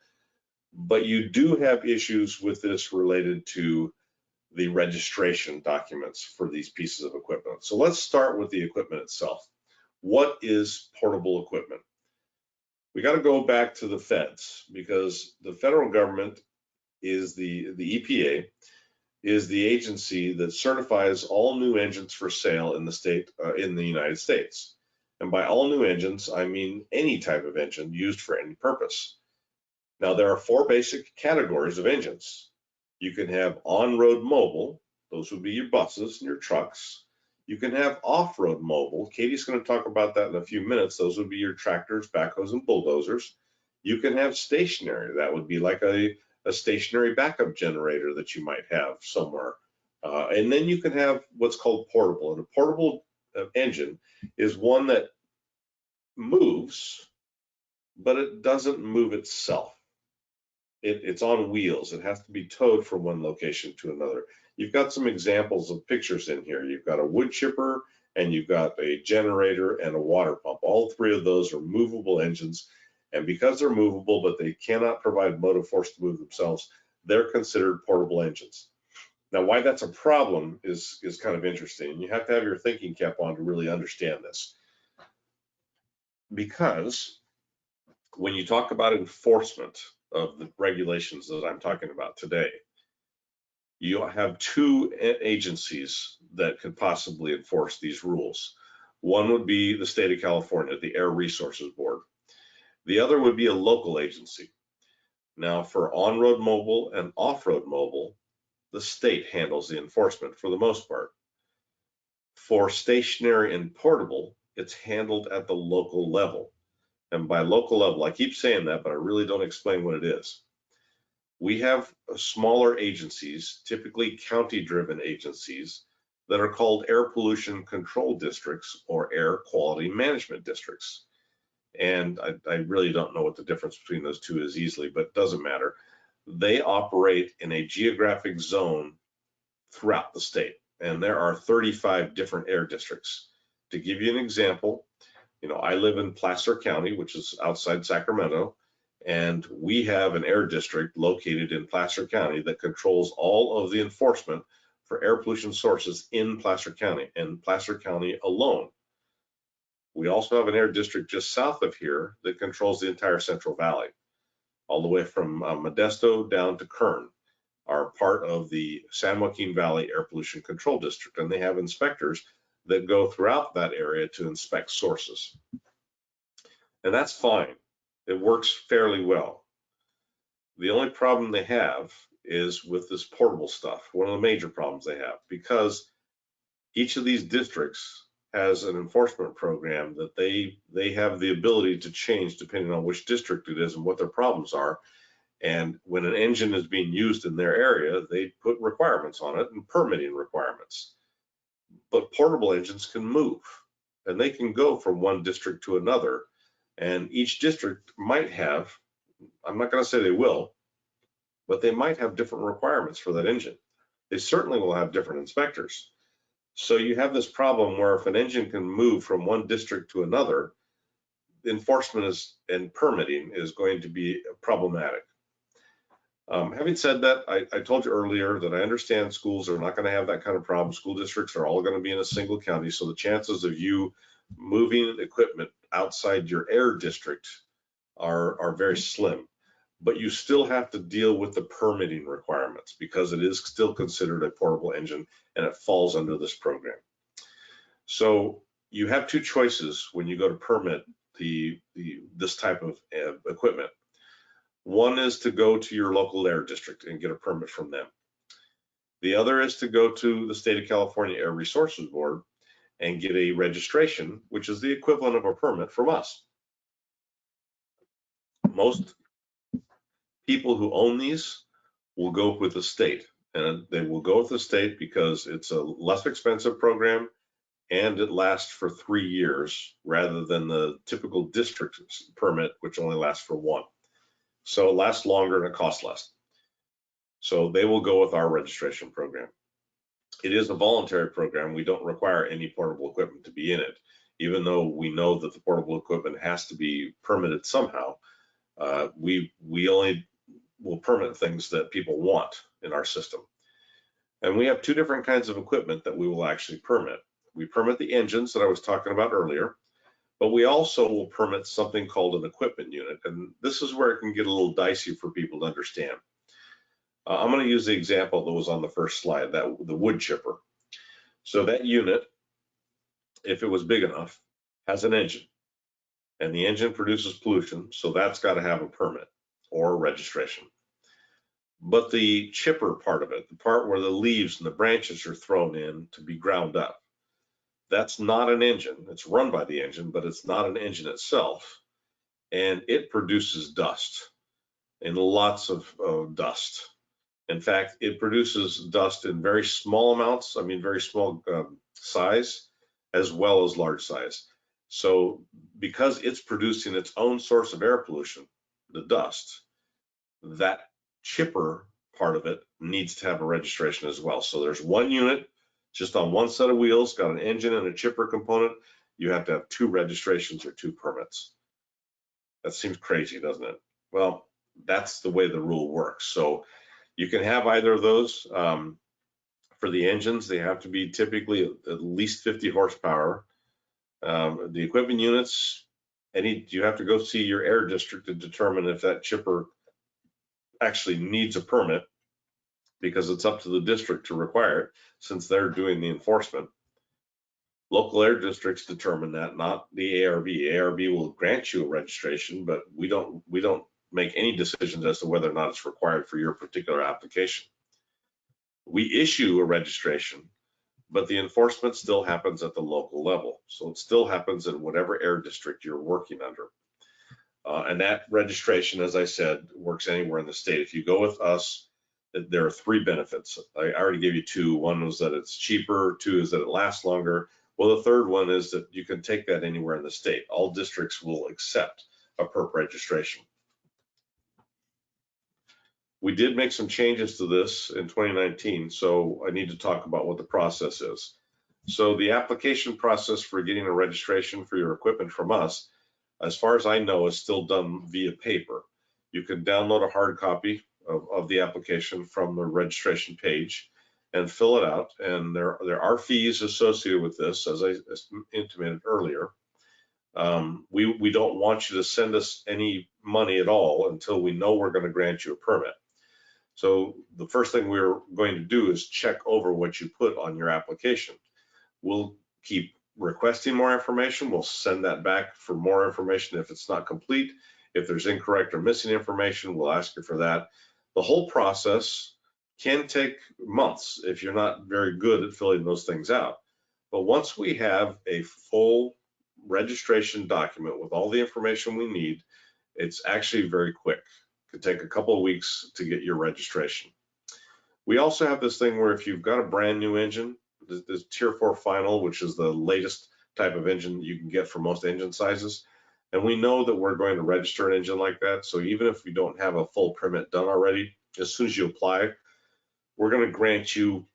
But you do have issues with this related to the registration documents for these pieces of equipment. So let's start with the equipment itself. What is portable equipment? We got to go back to the feds, because the federal government is the EPA is the agency that certifies all new engines for sale in the United States. And by all new engines, I mean any type of engine used for any purpose. Now, there are 4 basic categories of engines. You can have on-road mobile, those would be your buses and your trucks. You can have off-road mobile. Katie's going to talk about that in a few minutes. Those would be your tractors, backhoes, and bulldozers. You can have stationary. That would be like a stationary backup generator that you might have somewhere. And then you can have what's called portable. And a portable engine is one that moves, but it doesn't move itself. It's on wheels. It has to be towed from one location to another. You've got some examples of pictures in here. You've got a wood chipper, and you've got a generator and a water pump. All 3 of those are movable engines. And because they're movable, but they cannot provide motive force to move themselves, they're considered portable engines. Now, why that's a problem is kind of interesting. You have to have your thinking cap on to really understand this. Because when you talk about enforcement of the regulations that I'm talking about today, you have 2 agencies that could possibly enforce these rules. One would be the state of California, the Air Resources Board. The other would be a local agency. Now, for on-road mobile and off-road mobile, the state handles the enforcement for the most part. For stationary and portable, it's handled at the local level. And by local level, I keep saying that, but I really don't explain what it is. We have smaller agencies, typically county-driven agencies, that are called air pollution control districts or air quality management districts. And I really don't know what the difference between those 2 is easily, but it doesn't matter. They operate in a geographic zone throughout the state, and there are 35 different air districts. To give you an example, I live in Placer County, which is outside Sacramento, and we have an air district located in Placer County that controls all of the enforcement for air pollution sources in Placer County, and Placer County alone. We also have an air district just south of here that controls the entire Central Valley, all the way from Modesto down to Kern, are part of the San Joaquin Valley Air Pollution Control District, and they have inspectors that go throughout that area to inspect sources. And that's fine. It works fairly well. The only problem they have is with this portable stuff, one of the major problems they have, because each of these districts has an enforcement program that they have the ability to change depending on which district it is and what their problems are. And when an engine is being used in their area, they put requirements on it and permitting requirements. But portable engines can move, and they can go from one district to another. And each district might have, I'm not going to say they will, but they might have different requirements for that engine. They certainly will have different inspectors. So you have this problem where if an engine can move from one district to another, enforcement and permitting is going to be problematic. Having said that, I told you earlier that I understand schools are not going to have that kind of problem. School districts are all going to be in a single county, so the chances of you moving equipment outside your air district are very slim. But you still have to deal with the permitting requirements because it is still considered a portable engine and it falls under this program. So you have two choices when you go to permit this type of equipment. One is to go to your local air district and get a permit from them. The other is to go to the State of California Air Resources Board and get a registration, which is the equivalent of a permit from us. Most people who own these will go with the state, and they will go with the state because it's a less expensive program and it lasts for 3 years rather than the typical district permit, which only lasts for 1. So it lasts longer and it costs less. So they will go with our registration program. It is a voluntary program. We don't require any portable equipment to be in it, even though we know that the portable equipment has to be permitted somehow. We only will permit things that people want in our system. And we have two different kinds of equipment that we will actually permit. We permit the engines that I was talking about earlier, but we also will permit something called an equipment unit. And this is where it can get a little dicey for people to understand. I'm going to use the example that was on the first slide, the wood chipper. So that unit, if it was big enough, has an engine, and the engine produces pollution, so that's got to have a permit or a registration. But the chipper part of it, the part where the leaves and the branches are thrown in to be ground up, that's not an engine. It's run by the engine, but it's not an engine itself, and it produces dust, and lots of dust. In fact, it produces dust in very small amounts, I mean very small size, as well as large size. So because it's producing its own source of air pollution, the dust, that chipper part of it needs to have a registration as well. So there's one unit just on one set of wheels, got an engine and a chipper component. You have to have 2 registrations or 2 permits. That seems crazy, doesn't it? Well, that's the way the rule works. So you can have either of those. For the engines, they have to be typically at least 50 horsepower. The equipment units, you have to go see your air district to determine if that chipper actually needs a permit, because it's up to the district to require it since they're doing the enforcement. Local air districts determine that, not the ARB. ARB will grant you a registration, but we don't make any decisions as to whether or not it's required for your particular application. We issue a registration, but the enforcement still happens at the local level. So it still happens in whatever air district you're working under. And that registration, as I said, works anywhere in the state. If you go with us, there are 3 benefits. I already gave you 2. One was that it's cheaper. 2 is that it lasts longer. Well, the third one is that you can take that anywhere in the state. All districts will accept a perp registration. We did make some changes to this in 2019, so I need to talk about what the process is. So the application process for getting a registration for your equipment from us, as far as I know, is still done via paper. You can download a hard copy of the application from the registration page and fill it out. And there are fees associated with this, as I intimated earlier. We don't want you to send us any money at all until we know we're going to grant you a permit. So the first thing we're going to do is check over what you put on your application. We'll keep requesting more information. We'll send that back for more information if it's not complete. If there's incorrect or missing information, we'll ask you for that. The whole process can take months if you're not very good at filling those things out. But once we have a full registration document with all the information we need, it's actually very quick. Could take a couple of weeks to get your registration. We also have this thing where if you've got a brand new engine, this Tier 4 final, which is the latest type of engine you can get for most engine sizes, and we know that we're going to register an engine like that. So even if we don't have a full permit done already, as soon as you apply, we're going to grant you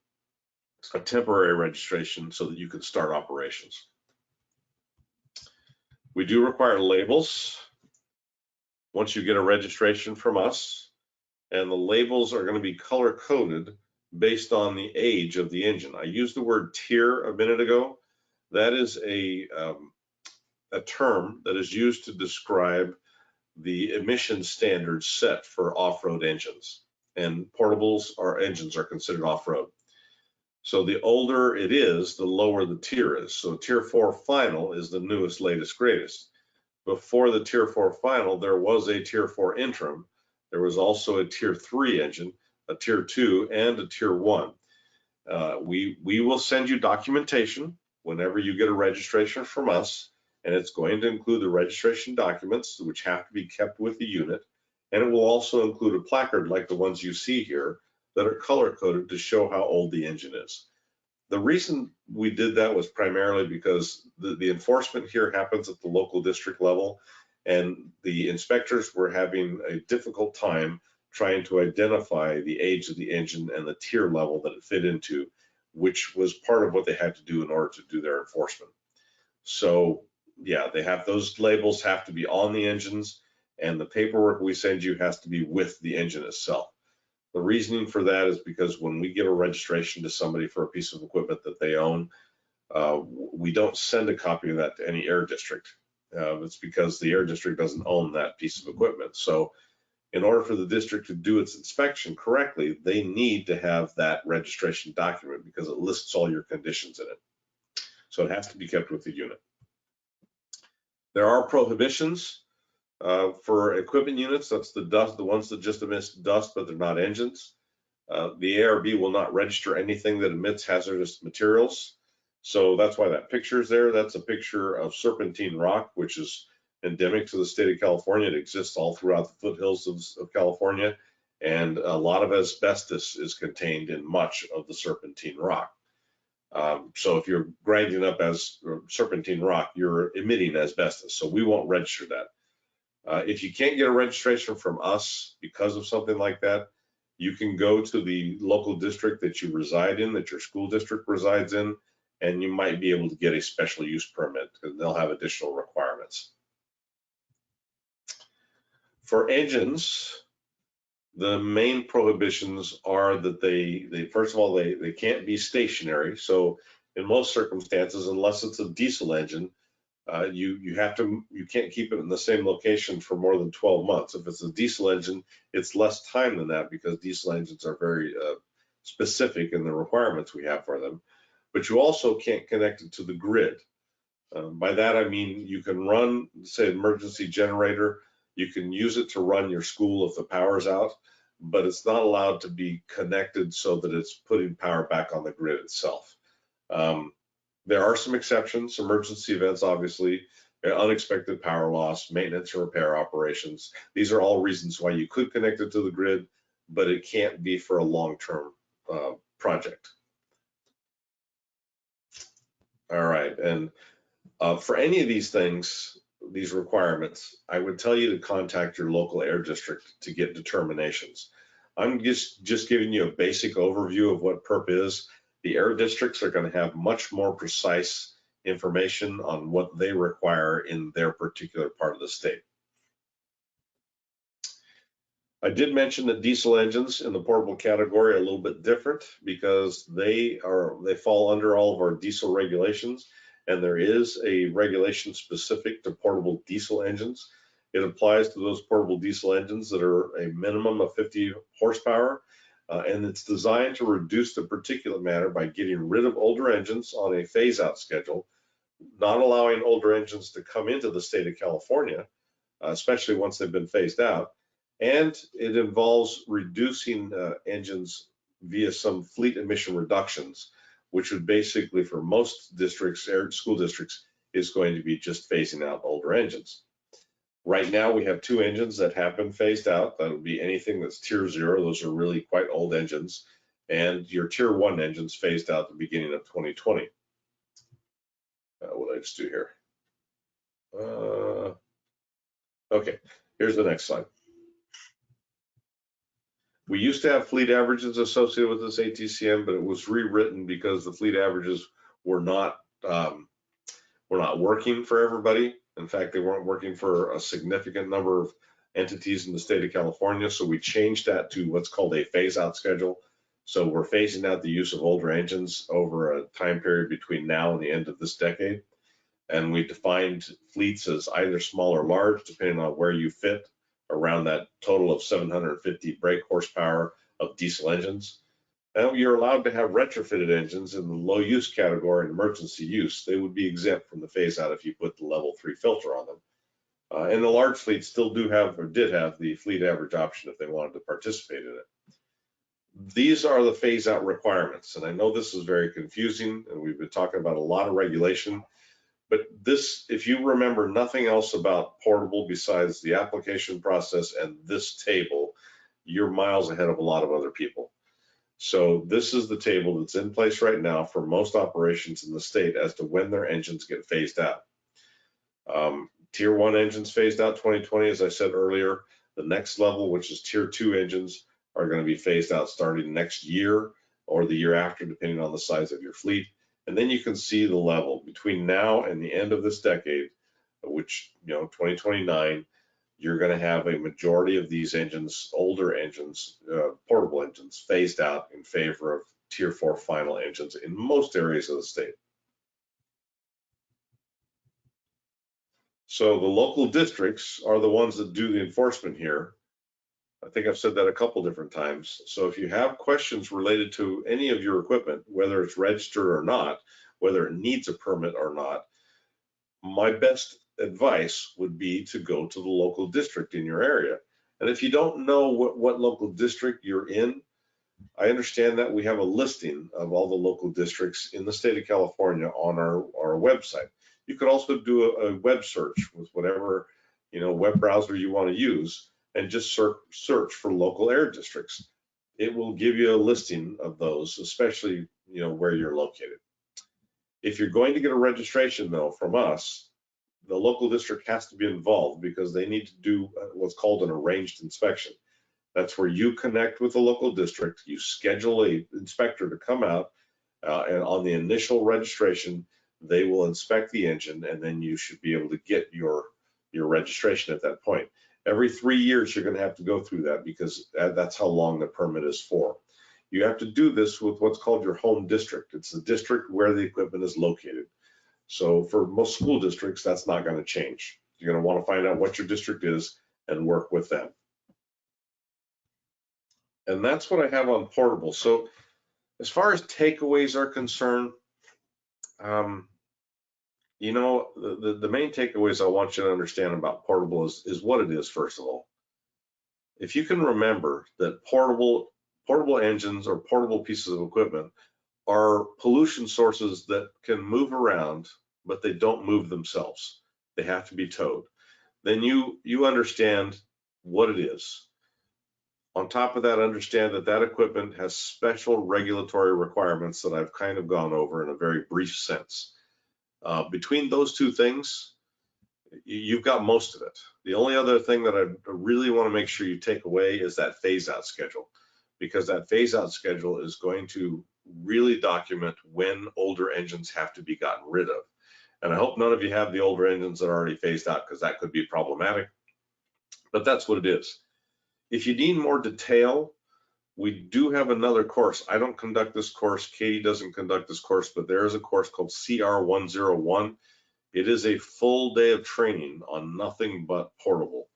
a temporary registration so that you can start operations. We do require labels once you get a registration from us, and the labels are going to be color coded based on the age of the engine. I used the word tier a minute ago. That is a term that is used to describe the emission standards set for off-road engines, and portables or engines are considered off-road. So the older it is, the lower the tier is. So Tier 4 final is the newest, latest, greatest. Before the Tier 4 final, there was a Tier 4 interim. There was also a Tier 3 engine, a Tier 2, and a Tier 1. We will send you documentation whenever you get a registration from us, and it's going to include the registration documents, which have to be kept with the unit, and it will also include a placard like the ones you see here that are color-coded to show how old the engine is. The reason we did that was primarily because the enforcement here happens at the local district level, and the inspectors were having a difficult time trying to identify the age of the engine and the tier level that it fit into, which was part of what they had to do in order to do their enforcement. So yeah, they have those labels have to be on the engines, and the paperwork we send you has to be with the engine itself. The reasoning for that is because when we give a registration to somebody for a piece of equipment that they own, we don't send a copy of that to any air district. It's because the air district doesn't own that piece of equipment. So in order for the district to do its inspection correctly, they need to have that registration document because it lists all your conditions in it. So it has to be kept with the unit. There are prohibitions for equipment units. That's the ones that just emit dust, but they're not engines. The ARB will not register anything that emits hazardous materials. So that's why that picture is there. That's a picture of serpentine rock, which is endemic to the state of California. It exists all throughout the foothills of California, and a lot of asbestos is contained in much of the serpentine rock. So if you're grinding up as serpentine rock, you're emitting asbestos. So we won't register that. If you can't get a registration from us because of something like that, you can go to the local district that you reside in, that your school district resides in, and you might be able to get a special use permit because they'll have additional requirements. For engines, the main prohibitions are that they first of all, they can't be stationary. So in most circumstances, unless it's a diesel engine, you can't keep it in the same location for more than 12 months. If it's a diesel engine, it's less time than that because diesel engines are very specific in the requirements we have for them. But you also can't connect it to the grid. By that I mean you can run, say, an emergency generator. You can use it to run your school if the power's out, but it's not allowed to be connected so that it's putting power back on the grid itself. There are some exceptions, emergency events, obviously, unexpected power loss, maintenance and repair operations. These are all reasons why you could connect it to the grid, but it can't be for a long-term project. All right, and for any of these things, these requirements, I would tell you to contact your local air district to get determinations. I'm just giving you a basic overview of what PERP is. The air districts are going to have much more precise information on what they require in their particular part of the state. I did mention that diesel engines in the portable category are a little bit different because they fall under all of our diesel regulations, and there is a regulation specific to portable diesel engines. It applies to those portable diesel engines that are a minimum of 50 horsepower. And it's designed to reduce the particulate matter by getting rid of older engines on a phase-out schedule, not allowing older engines to come into the state of California, especially once they've been phased out. And it involves reducing engines via some fleet emission reductions, which would basically, for most districts, school districts, is going to be just phasing out older engines. Right now, we have 2 engines that have been phased out. That would be anything that's tier 0. Those are really quite old engines. And your tier 1 engines phased out at the beginning of 2020. What did I just do here? Okay, here's the next slide. We used to have fleet averages associated with this ATCM, but it was rewritten because the fleet averages were not working for everybody. In fact, they weren't working for a significant number of entities in the state of California. So we changed that to what's called a phase out schedule. So we're phasing out the use of older engines over a time period between now and the end of this decade. And we defined fleets as either small or large, depending on where you fit around that total of 750 brake horsepower of diesel engines. And you're allowed to have retrofitted engines in the low use category and emergency use. They would be exempt from the phase out if you put the level 3 filter on them. And the large fleets still do have, or did have, the fleet average option if they wanted to participate in it. These are the phase out requirements. And I know this is very confusing, and we've been talking about a lot of regulation. But this, if you remember nothing else about portable besides the application process and this table, you're miles ahead of a lot of other people. So this is the table that's in place right now for most operations in the state as to when their engines get phased out. Tier 1 engines phased out 2020, as I said earlier. The next level, which is tier 2 engines, are going to be phased out starting next year or the year after, depending on the size of your fleet. And then you can see the level between now and the end of this decade, which, 2029, you're going to have a majority of these engines, older engines, portable engines, phased out in favor of tier 4 final engines in most areas of the state. So the local districts are the ones that do the enforcement here. I think I've said that a couple different times. So if you have questions related to any of your equipment, whether it's registered or not, whether it needs a permit or not, my best advice would be to go to the local district in your area. And if you don't know what local district you're in, I understand that we have a listing of all the local districts in the state of California on our website. You could also do a web search with whatever web browser you want to use and just search for local air districts. It will give you a listing of those, especially where you're located. If you're going to get a registration though from us, the local district has to be involved because they need to do what's called an arranged inspection. That's where you connect with the local district, you schedule an inspector to come out, and on the initial registration, they will inspect the engine, and then you should be able to get your registration at that point. Every 3 years, you're going to have to go through that because that's how long the permit is for. You have to do this with what's called your home district. It's the district where the equipment is located. So for most school districts, that's not going to change. You're going to want to find out what your district is and work with them. And that's what I have on portable. So as far as takeaways are concerned, the main takeaways I want you to understand about portable is what it is, first of all. If you can remember that portable engines or portable pieces of equipment are pollution sources that can move around, but they don't move themselves. They have to be towed. Then you understand what it is. On top of that, understand that equipment has special regulatory requirements that I've kind of gone over in a very brief sense. Between those two things, you've got most of it. The only other thing that I really want to make sure you take away is that phase out schedule, because that phase out schedule is going to really document when older engines have to be gotten rid of. And I hope none of you have the older engines that are already phased out, because that could be problematic, but that's what it is. If you need more detail, we do have another course. I don't conduct this course, Katie doesn't conduct this course, but there is a course called CR101. It is a full day of training on nothing but portable.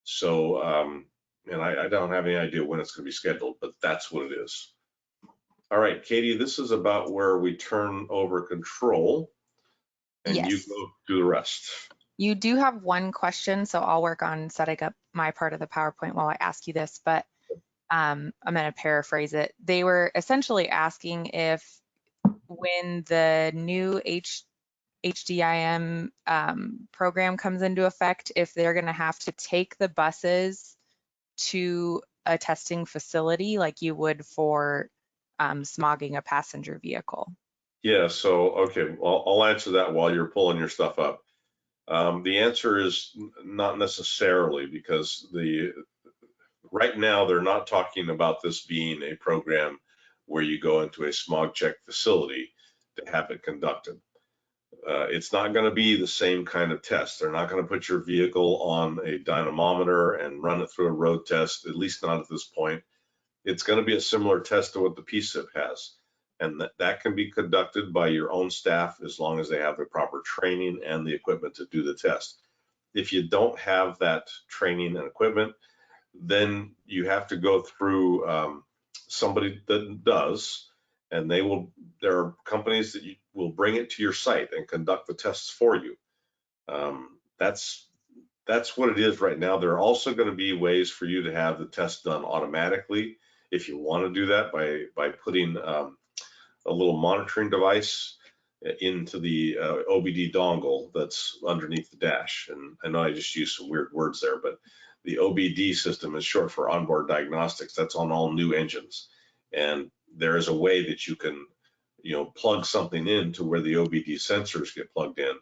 So, and I don't have any idea when it's going to be scheduled, but that's what it is. All right, Katie, this is about where we turn over control and Yes. you go do the rest. You do have one question, so I'll work on setting up my part of the PowerPoint while I ask you this, but I'm going to paraphrase it. They were essentially asking if when the new HDIM program comes into effect, if they're going to have to take the buses to a testing facility like you would for smogging a passenger vehicle. Yeah, so, okay, well, I'll answer that while you're pulling your stuff up. The answer is not necessarily, because right now they're not talking about this being a program where you go into a smog check facility to have it conducted. It's not going to be the same kind of test. They're not going to put your vehicle on a dynamometer and run it through a road test, at least not at this point. It's going to be a similar test to what the PSIP has. And that can be conducted by your own staff as long as they have the proper training and the equipment to do the test. If you don't have that training and equipment, then you have to go through somebody that does, and there are companies that will bring it to your site and conduct the tests for you. That's what it is right now. There are also going to be ways for you to have the test done automatically if you want to do that by putting a little monitoring device into the OBD dongle that's underneath the dash. And I know I just used some weird words there, but the OBD system is short for onboard diagnostics. That's on all new engines. And there is a way that you can, plug something in to where the OBD sensors get plugged in,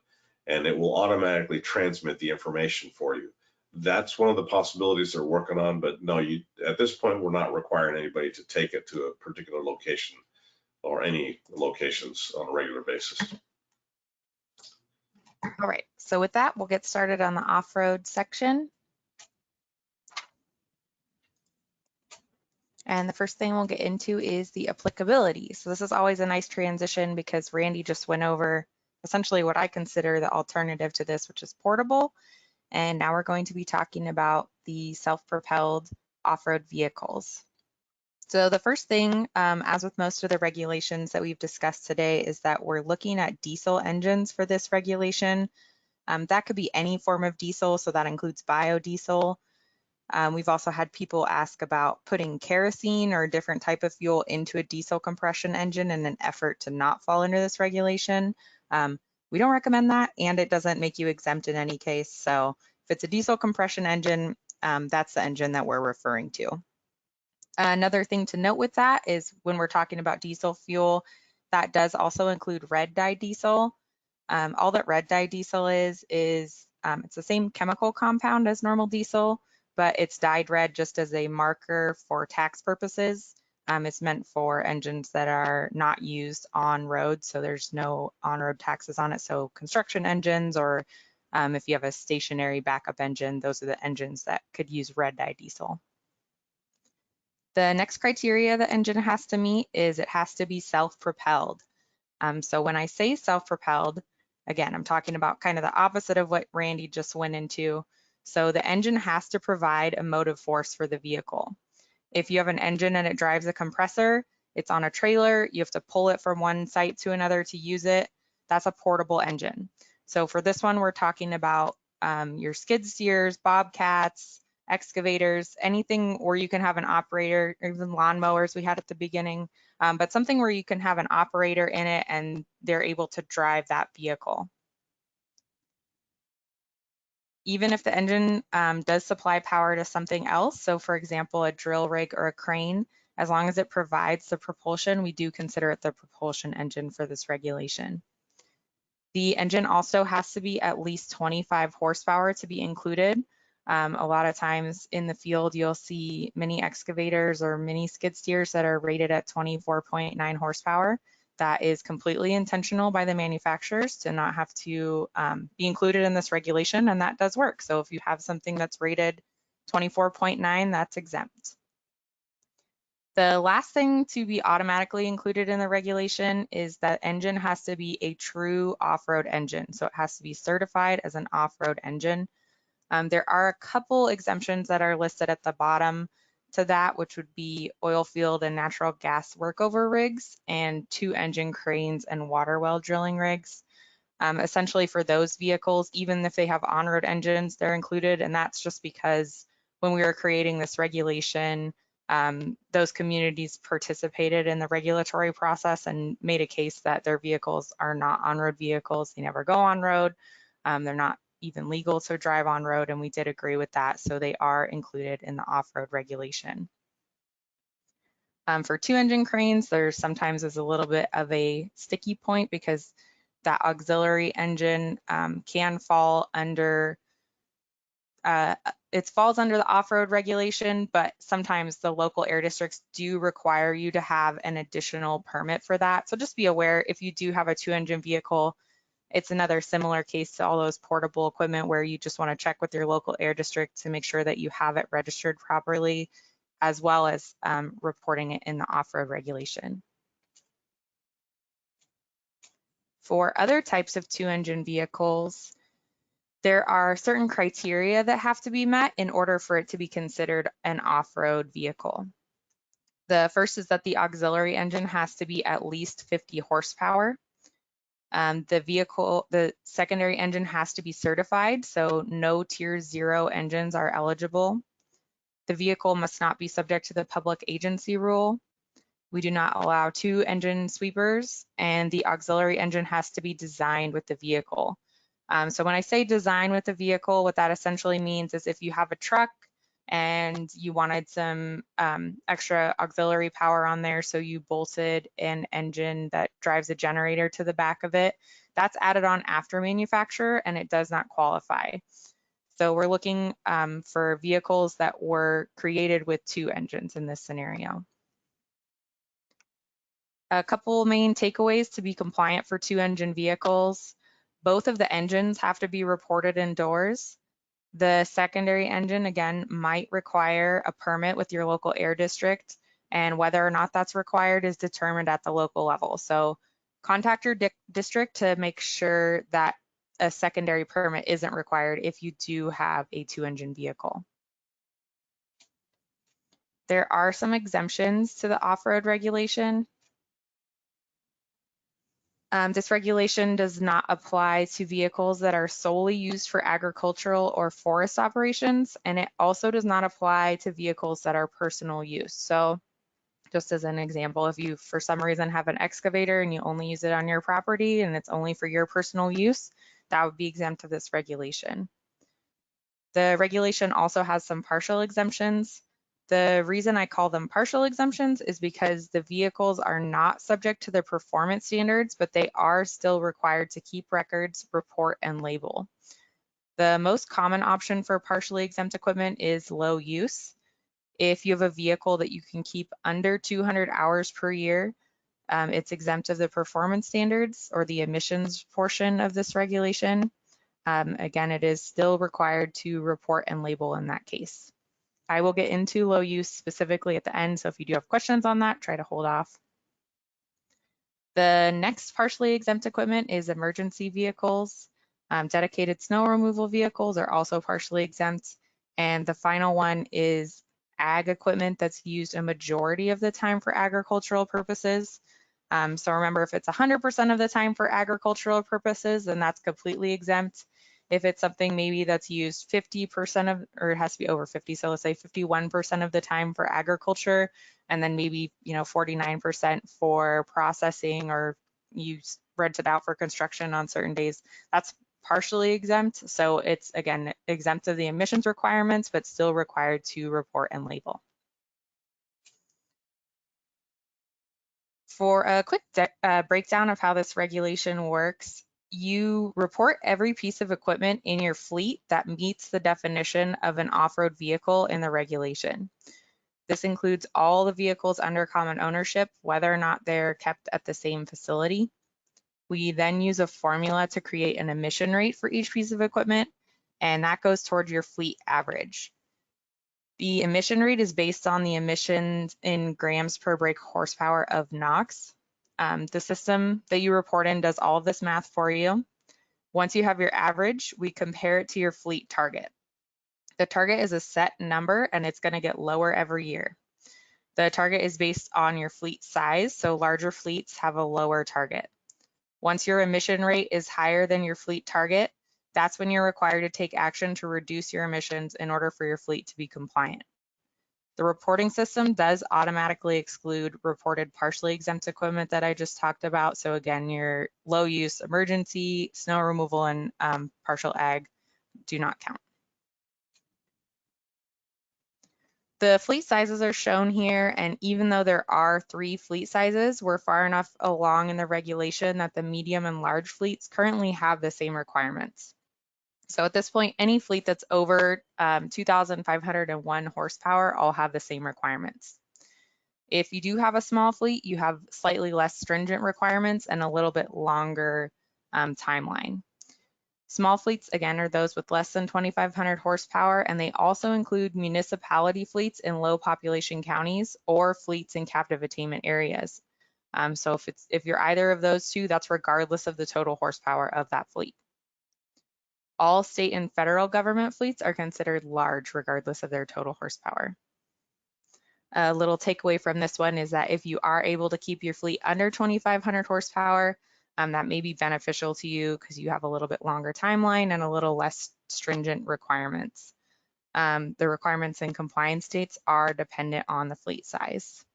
and it will automatically transmit the information for you. That's one of the possibilities they're working on, but no, at this point, we're not requiring anybody to take it to a particular location or any locations on a regular basis. All right, so with that, we'll get started on the off-road section. And the first thing we'll get into is the applicability. So this is always a nice transition because Randy just went over essentially what I consider the alternative to this, which is portable. And now we're going to be talking about the self-propelled off-road vehicles. So the first thing, as with most of the regulations that we've discussed today, is that we're looking at diesel engines for this regulation. That could be any form of diesel, so that includes biodiesel. We've also had people ask about putting kerosene or a different type of fuel into a diesel compression engine in an effort to not fall under this regulation. We don't recommend that, and it doesn't make you exempt in any case. So if it's a diesel compression engine, that's the engine that we're referring to. Another thing to note with that is when we're talking about diesel fuel, that does also include red dye diesel. All that red dye diesel is it's the same chemical compound as normal diesel, but it's dyed red just as a marker for tax purposes. It's meant for engines that are not used on road, so there's no on-road taxes on it. So construction engines, or if you have a stationary backup engine, those are the engines that could use red dye diesel. The next criteria the engine has to meet is it has to be self-propelled. So when I say self-propelled, again, I'm talking about kind of the opposite of what Randy just went into. So the engine has to provide a motive force for the vehicle. If you have an engine and it drives a compressor, it's on a trailer, you have to pull it from one site to another to use it, that's a portable engine. So for this one, we're talking about your skid steers, bobcats, excavators, anything where you can have an operator, or even lawnmowers we had at the beginning, but something where you can have an operator in it and they're able to drive that vehicle. Even if the engine does supply power to something else, so for example, a drill rig or a crane, as long as it provides the propulsion, we do consider it the propulsion engine for this regulation. The engine also has to be at least 25 horsepower to be included. A lot of times in the field, you'll see mini excavators or mini skid steers that are rated at 24.9 horsepower. That is completely intentional by the manufacturers to not have to be included in this regulation, and that does work. So if you have something that's rated 24.9, that's exempt. The last thing to be automatically included in the regulation is that engine has to be a true off-road engine. So it has to be certified as an off-road engine. There are a couple exemptions that are listed at the bottom to that, which would be oil field and natural gas workover rigs and 2-engine cranes and water well drilling rigs. Essentially for those vehicles, even if they have on-road engines, they're included, and that's just because when we were creating this regulation, those communities participated in the regulatory process and made a case that their vehicles are not on-road vehicles. They never go on road. They're not even legal to drive on road, and we did agree with that. So they are included in the off-road regulation. For two-engine cranes, there sometimes is a little bit of a sticky point because that auxiliary engine can fall under it falls under the off-road regulation, but sometimes the local air districts do require you to have an additional permit for that. So just be aware, if you do have a two-engine vehicle, it's another similar case to all those portable equipment where you just want to check with your local air district to make sure that you have it registered properly, as well as reporting it in the off-road regulation. For other types of two-engine vehicles, there are certain criteria that have to be met in order for it to be considered an off-road vehicle. The first is that the auxiliary engine has to be at least 50 horsepower. The secondary engine has to be certified, so no tier 0 engines are eligible. The vehicle must not be subject to the public agency rule. We do not allow two engine sweepers, and the auxiliary engine has to be designed with the vehicle. So when I say design with the vehicle, what that essentially means is if you have a truck and you wanted some extra auxiliary power on there, so you bolted an engine that drives a generator to the back of it, that's added on after manufacture and it does not qualify. So we're looking for vehicles that were created with two engines in this scenario. A couple main takeaways to be compliant for two-engine vehicles. Both of the engines have to be reported indoors. The secondary engine, again, might require a permit with your local air district, and whether or not that's required is determined at the local level. So contact your district to make sure that a secondary permit isn't required if you do have a two-engine vehicle. There are some exemptions to the off-road regulation. This regulation does not apply to vehicles that are solely used for agricultural or forest operations, and it also does not apply to vehicles that are personal use. So just as an example, if you for some reason have an excavator and you only use it on your property and it's only for your personal use, that would be exempt of this regulation. The regulation also has some partial exemptions. The reason I call them partial exemptions is because the vehicles are not subject to the performance standards, but they are still required to keep records, report, and label. The most common option for partially exempt equipment is low use. If you have a vehicle that you can keep under 200 hours per year, it's exempt of the performance standards or the emissions portion of this regulation. Again, it is still required to report and label in that case. I will get into low use specifically at the end, so if you do have questions on that, try to hold off. The next partially exempt equipment is emergency vehicles. Dedicated snow removal vehicles are also partially exempt. And the final one is ag equipment that's used a majority of the time for agricultural purposes. So remember, if it's 100% of the time for agricultural purposes, then that's completely exempt. If it's something maybe that's used 50% of, or it has to be over 50, so let's say 51% of the time for agriculture, and then maybe 49% for processing, or you rent it out for construction on certain days, that's partially exempt. So it's, again, exempt of the emissions requirements, but still required to report and label. For a quick breakdown of how this regulation works, you report every piece of equipment in your fleet that meets the definition of an off-road vehicle in the regulation. This includes all the vehicles under common ownership, whether or not they're kept at the same facility. We then use a formula to create an emission rate for each piece of equipment, and that goes toward your fleet average. The emission rate is based on the emissions in grams per brake horsepower of NOx. The system that you report in does all of this math for you. Once you have your average, we compare it to your fleet target. The target is a set number and it's going to get lower every year. The target is based on your fleet size, so larger fleets have a lower target. Once your emission rate is higher than your fleet target, that's when you're required to take action to reduce your emissions in order for your fleet to be compliant. The reporting system does automatically exclude reported partially exempt equipment that I just talked about. So again, your low use emergency, snow removal, and partial ag do not count. The fleet sizes are shown here, and even though there are 3 fleet sizes, we're far enough along in the regulation that the medium and large fleets currently have the same requirements. So at this point, any fleet that's over 2,501 horsepower all have the same requirements. If you do have a small fleet, you have slightly less stringent requirements and a little bit longer timeline. Small fleets, again, are those with less than 2,500 horsepower, and they also include municipality fleets in low population counties or fleets in captive attainment areas. So if you're either of those two, that's regardless of the total horsepower of that fleet. All state and federal government fleets are considered large regardless of their total horsepower. A little takeaway from this one is that if you are able to keep your fleet under 2,500 horsepower, that may be beneficial to you because you have a little bit longer timeline and a little less stringent requirements. The requirements in compliance states are dependent on the fleet size.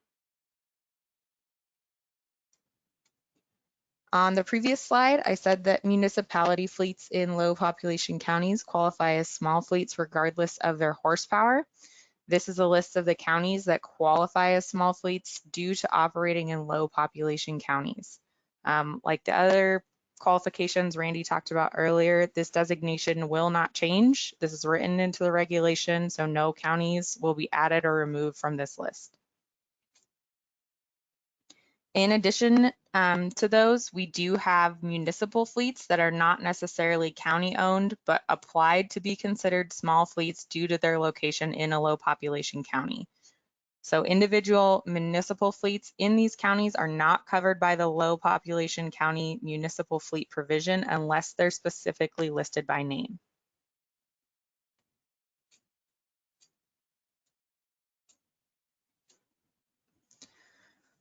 On the previous slide, I said that municipality fleets in low population counties qualify as small fleets regardless of their horsepower. This is a list of the counties that qualify as small fleets due to operating in low population counties. Like the other qualifications Randy talked about earlier, this designation will not change. This is written into the regulation, so no counties will be added or removed from this list. In addition to those, we do have municipal fleets that are not necessarily county owned, but applied to be considered small fleets due to their location in a low population county. So individual municipal fleets in these counties are not covered by the low population county municipal fleet provision unless they're specifically listed by name.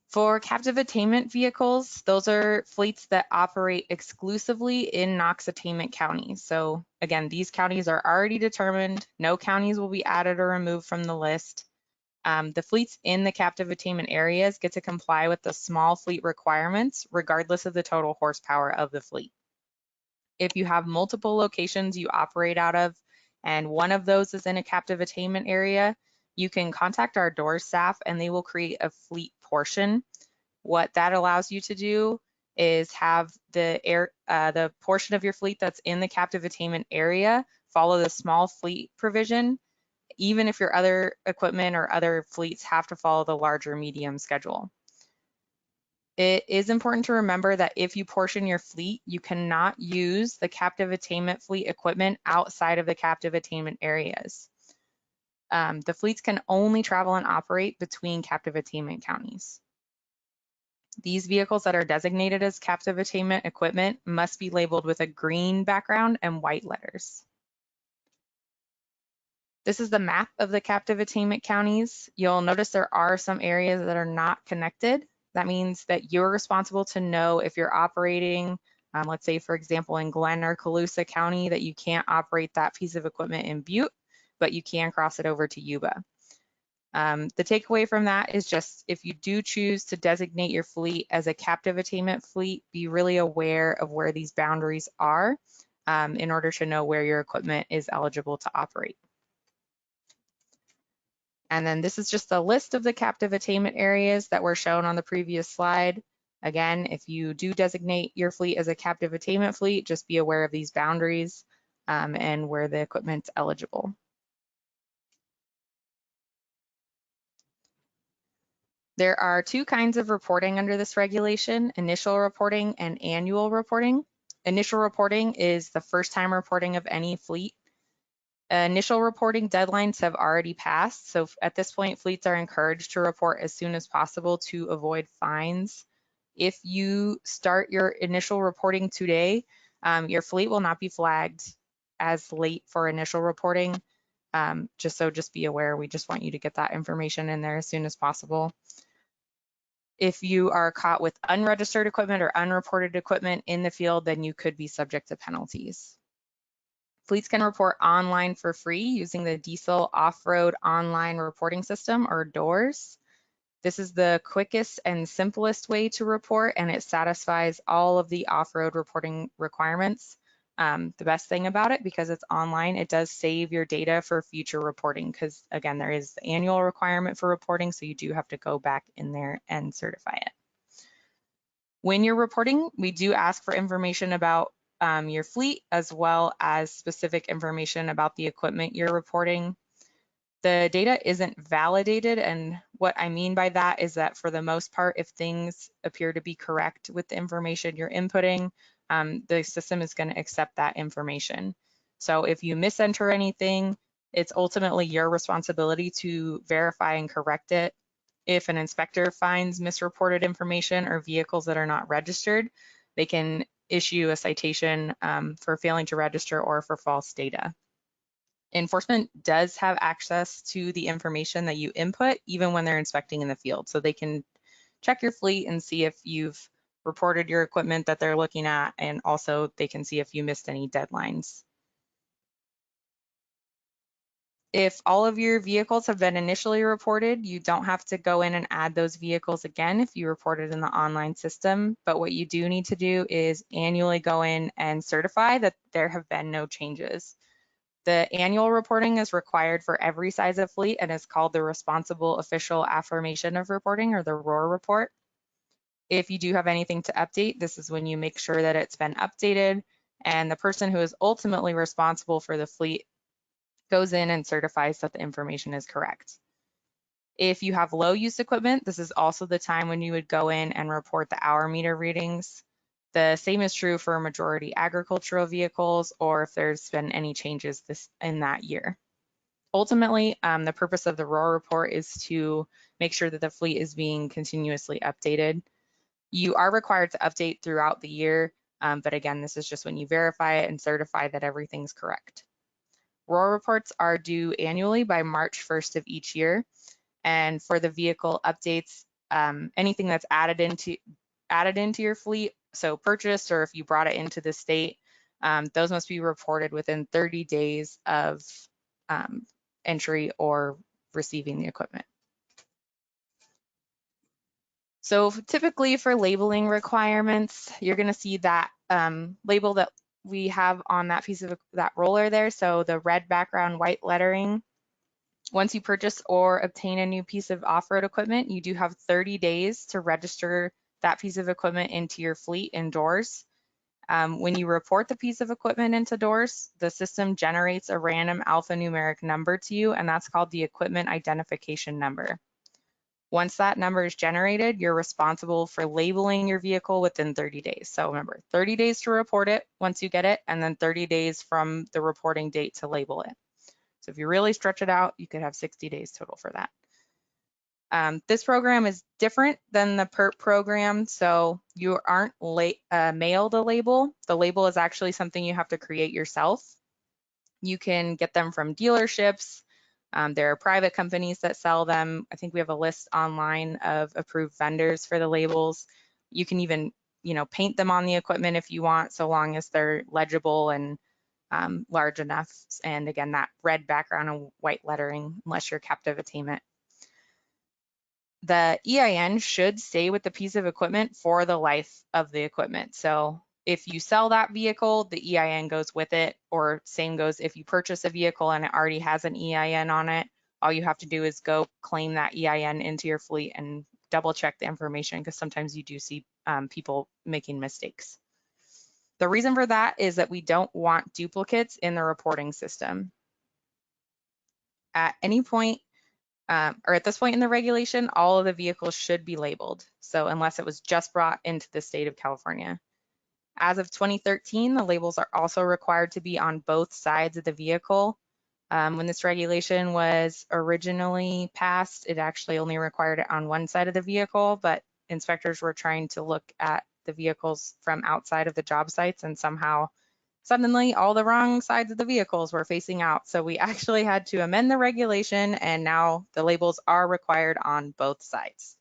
For captive attainment vehicles, those are fleets that operate exclusively in NOx attainment counties. So again, these counties are already determined. No counties will be added or removed from the list. The fleets in the captive attainment areas get to comply with the small fleet requirements, regardless of the total horsepower of the fleet. If you have multiple locations you operate out of, and one of those is in a captive attainment area, you can contact our DOORS staff and they will create a fleet portion. What that allows you to do is have the portion of your fleet that's in the captive attainment area follow the small fleet provision, even if your other equipment or other fleets have to follow the larger medium schedule. It is important to remember that if you portion your fleet, you cannot use the captive attainment fleet equipment outside of the captive attainment areas. The fleets can only travel and operate between captive attainment counties. These vehicles that are designated as captive attainment equipment must be labeled with a green background and white letters. This is the map of the captive attainment counties. You'll notice there are some areas that are not connected. That means that you're responsible to know if you're operating, let's say, for example, in Glenn or Colusa County, that you can't operate that piece of equipment in Butte, but you can cross it over to Yuba. The takeaway from that is just if you do choose to designate your fleet as a captive attainment fleet, be really aware of where these boundaries are in order to know where your equipment is eligible to operate. And then this is just a list of the captive attainment areas that were shown on the previous slide. Again, if you do designate your fleet as a captive attainment fleet, just be aware of these boundaries and where the equipment's eligible. There are 2 kinds of reporting under this regulation, initial reporting and annual reporting. Initial reporting is the first time reporting of any fleet. Initial reporting deadlines have already passed, so at this point, fleets are encouraged to report as soon as possible to avoid fines. If you start your initial reporting today, your fleet will not be flagged as late for initial reporting. Just be aware, we just want you to get that information in there as soon as possible. If you are caught with unregistered equipment or unreported equipment in the field, then you could be subject to penalties. Fleets can report online for free using the Diesel Off-Road Online Reporting System, or DOORS. This is the quickest and simplest way to report, and it satisfies all of the off-road reporting requirements. The best thing about it, because it's online, it does save your data for future reporting, because again, there is the annual requirement for reporting, so you do have to go back in there and certify it. When you're reporting, we do ask for information about your fleet, as well as specific information about the equipment you're reporting. The data isn't validated, and what I mean by that is that for the most part, if things appear to be correct with the information you're inputting, the system is going to accept that information. So if you misenter anything, it's ultimately your responsibility to verify and correct it. If an inspector finds misreported information or vehicles that are not registered, they can issue a citation for failing to register or for false data. Enforcement does have access to the information that you input, even when they're inspecting in the field. So they can check your fleet and see if you've reported your equipment that they're looking at, and also they can see if you missed any deadlines. If all of your vehicles have been initially reported, you don't have to go in and add those vehicles again if you report it in the online system. But what you do need to do is annually go in and certify that there have been no changes. The annual reporting is required for every size of fleet and is called the Responsible Official Affirmation of Reporting, or the ROAR report. If you do have anything to update, this is when you make sure that it's been updated, and the person who is ultimately responsible for the fleet goes in and certifies that the information is correct. If you have low use equipment, this is also the time when you would go in and report the hour meter readings. The same is true for majority agricultural vehicles, or if there's been any changes in that year. Ultimately, the purpose of the ROAR report is to make sure that the fleet is being continuously updated. You are required to update throughout the year, but again, this is just when you verify it and certify that everything's correct. ROAR reports are due annually by March 1st of each year. And for the vehicle updates, anything that's added into your fleet, so purchased or if you brought it into the state, those must be reported within 30 days of entry or receiving the equipment. So typically for labeling requirements, you're going to see that label that we have on that piece of that roller there. So the red background, white lettering. Once you purchase or obtain a new piece of off-road equipment, you do have 30 days to register that piece of equipment into your fleet in DOORS. When you report the piece of equipment into DOORS, the system generates a random alphanumeric number to you, and that's called the equipment identification number. Once that number is generated, you're responsible for labeling your vehicle within 30 days. So remember, 30 days to report it once you get it, and then 30 days from the reporting date to label it. So if you really stretch it out, you could have 60 days total for that. This program is different than the PERT program, so you aren't mailed a label. The label is actually something you have to create yourself. You can get them from dealerships. There are private companies that sell them. I think we have a list online of approved vendors for the labels. You can even, paint them on the equipment if you want, so long as they're legible and large enough. And again, that red background and white lettering, unless you're captive attainment. The EIN should stay with the piece of equipment for the life of the equipment. So if you sell that vehicle, the EIN goes with it, or same goes if you purchase a vehicle and it already has an EIN on it. All you have to do is go claim that EIN into your fleet and double check the information, because sometimes you do see people making mistakes. The reason for that is that we don't want duplicates in the reporting system. At any point, or at this point in the regulation, all of the vehicles should be labeled. So unless it was just brought into the state of California. As of 2013, the labels are also required to be on both sides of the vehicle. When this regulation was originally passed, it actually only required it on one side of the vehicle, but inspectors were trying to look at the vehicles from outside of the job sites, and somehow suddenly all the wrong sides of the vehicles were facing out. So we actually had to amend the regulation, and now the labels are required on both sides.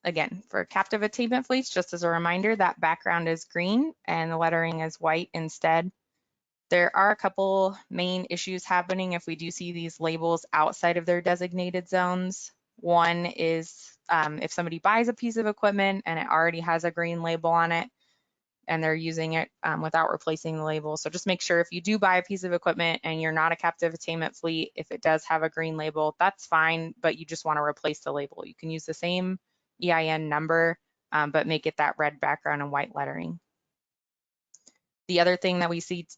Again, for captive attainment fleets, just as a reminder, that background is green and the lettering is white instead. There are a couple main issues happening if we do see these labels outside of their designated zones. One is if somebody buys a piece of equipment and it already has a green label on it and they're using it without replacing the label. So just make sure if you do buy a piece of equipment and you're not a captive attainment fleet, if it does have a green label, that's fine, but you just want to replace the label. You can use the same EIN number, but make it that red background and white lettering. The other thing that we see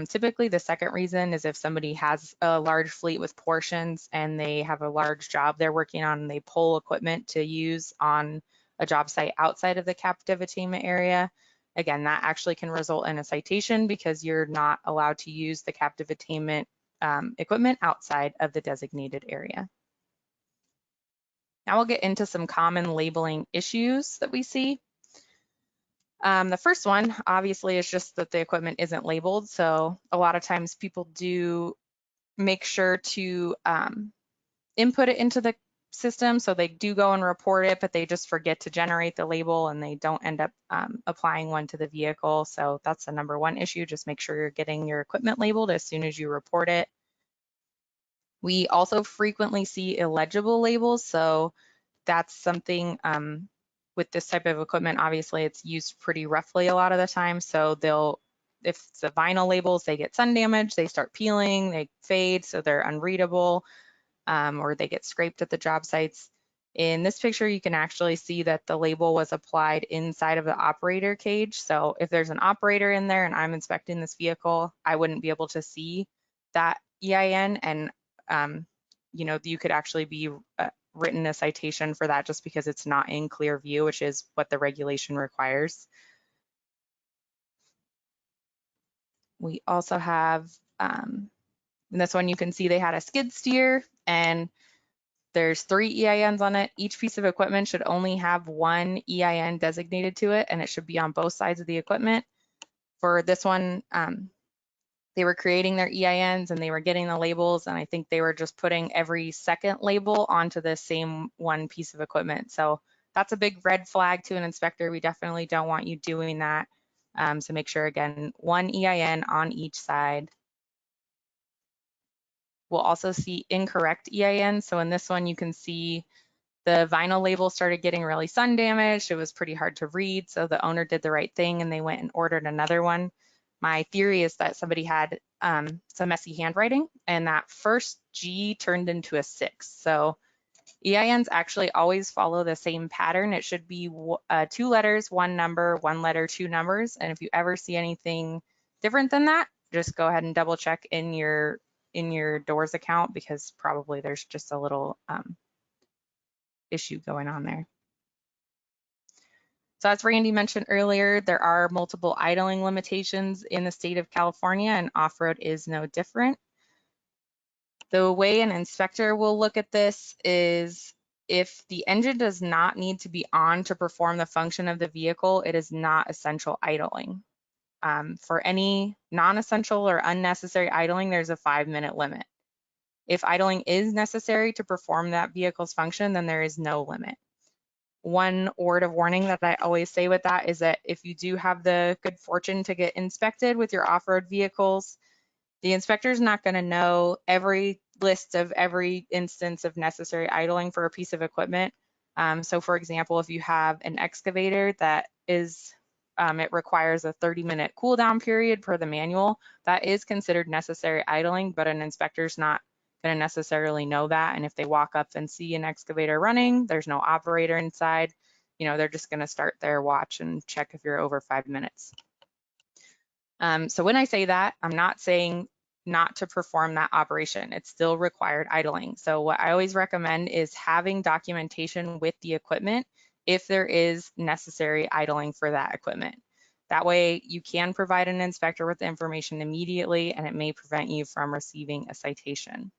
typically, the second reason is if somebody has a large fleet with portions and they have a large job they're working on and they pull equipment to use on a job site outside of the captive attainment area. Again, that actually can result in a citation because you're not allowed to use the captive attainment equipment outside of the designated area. Now we'll get into some common labeling issues that we see. The first one, obviously, is just that the equipment isn't labeled. So a lot of times people do make sure to input it into the system. So they do go and report it, but they just forget to generate the label and they don't end up applying one to the vehicle. So that's the number one issue. Just make sure you're getting your equipment labeled as soon as you report it. We also frequently see illegible labels. So that's something with this type of equipment, obviously it's used pretty roughly a lot of the time. So if it's the vinyl labels, they get sun damage, they start peeling, they fade, so they're unreadable, or they get scraped at the job sites. In this picture, you can actually see that the label was applied inside of the operator cage. So if there's an operator in there and I'm inspecting this vehicle, I wouldn't be able to see that EIN, and you could actually be written a citation for that just because it's not in clear view, which is what the regulation requires. We also have, in this one you can see they had a skid steer and there's 3 EINs on it. Each piece of equipment should only have 1 EIN designated to it and it should be on both sides of the equipment. For this one, they were creating their EINs and they were getting the labels, and I think they were just putting every second label onto the same one piece of equipment. So that's a big red flag to an inspector. We definitely don't want you doing that. So make sure, again, 1 EIN on each side. We'll also see incorrect EINs. So in this one, you can see the vinyl label started getting really sun damaged. It was pretty hard to read. So the owner did the right thing and they went and ordered another one. My theory is that somebody had some messy handwriting and that first G turned into a 6. So EINs actually always follow the same pattern. It should be 2 letters, 1 number, 1 letter, 2 numbers. And if you ever see anything different than that, just go ahead and double check in your DOORS account because probably there's just a little issue going on there. So as Randy mentioned earlier, there are multiple idling limitations in the state of California, and off-road is no different. The way an inspector will look at this is if the engine does not need to be on to perform the function of the vehicle, it is not essential idling. For any non-essential or unnecessary idling, there's a 5-minute limit. If idling is necessary to perform that vehicle's function, then there is no limit. One word of warning that I always say with that is that if you do have the good fortune to get inspected with your off-road vehicles, the inspector is not going to know every list of every instance of necessary idling for a piece of equipment. So for example, if you have an excavator that is, it requires a 30-minute cool down period per the manual, that is considered necessary idling, but an inspector's not going to necessarily know that. And if they walk up and see an excavator running, there's no operator inside, they're just going to start their watch and check if you're over 5 minutes. So when I say that, I'm not saying not to perform that operation. It's still required idling. So what I always recommend is having documentation with the equipment if there is necessary idling for that equipment. That way you can provide an inspector with the information immediately and it may prevent you from receiving a citation.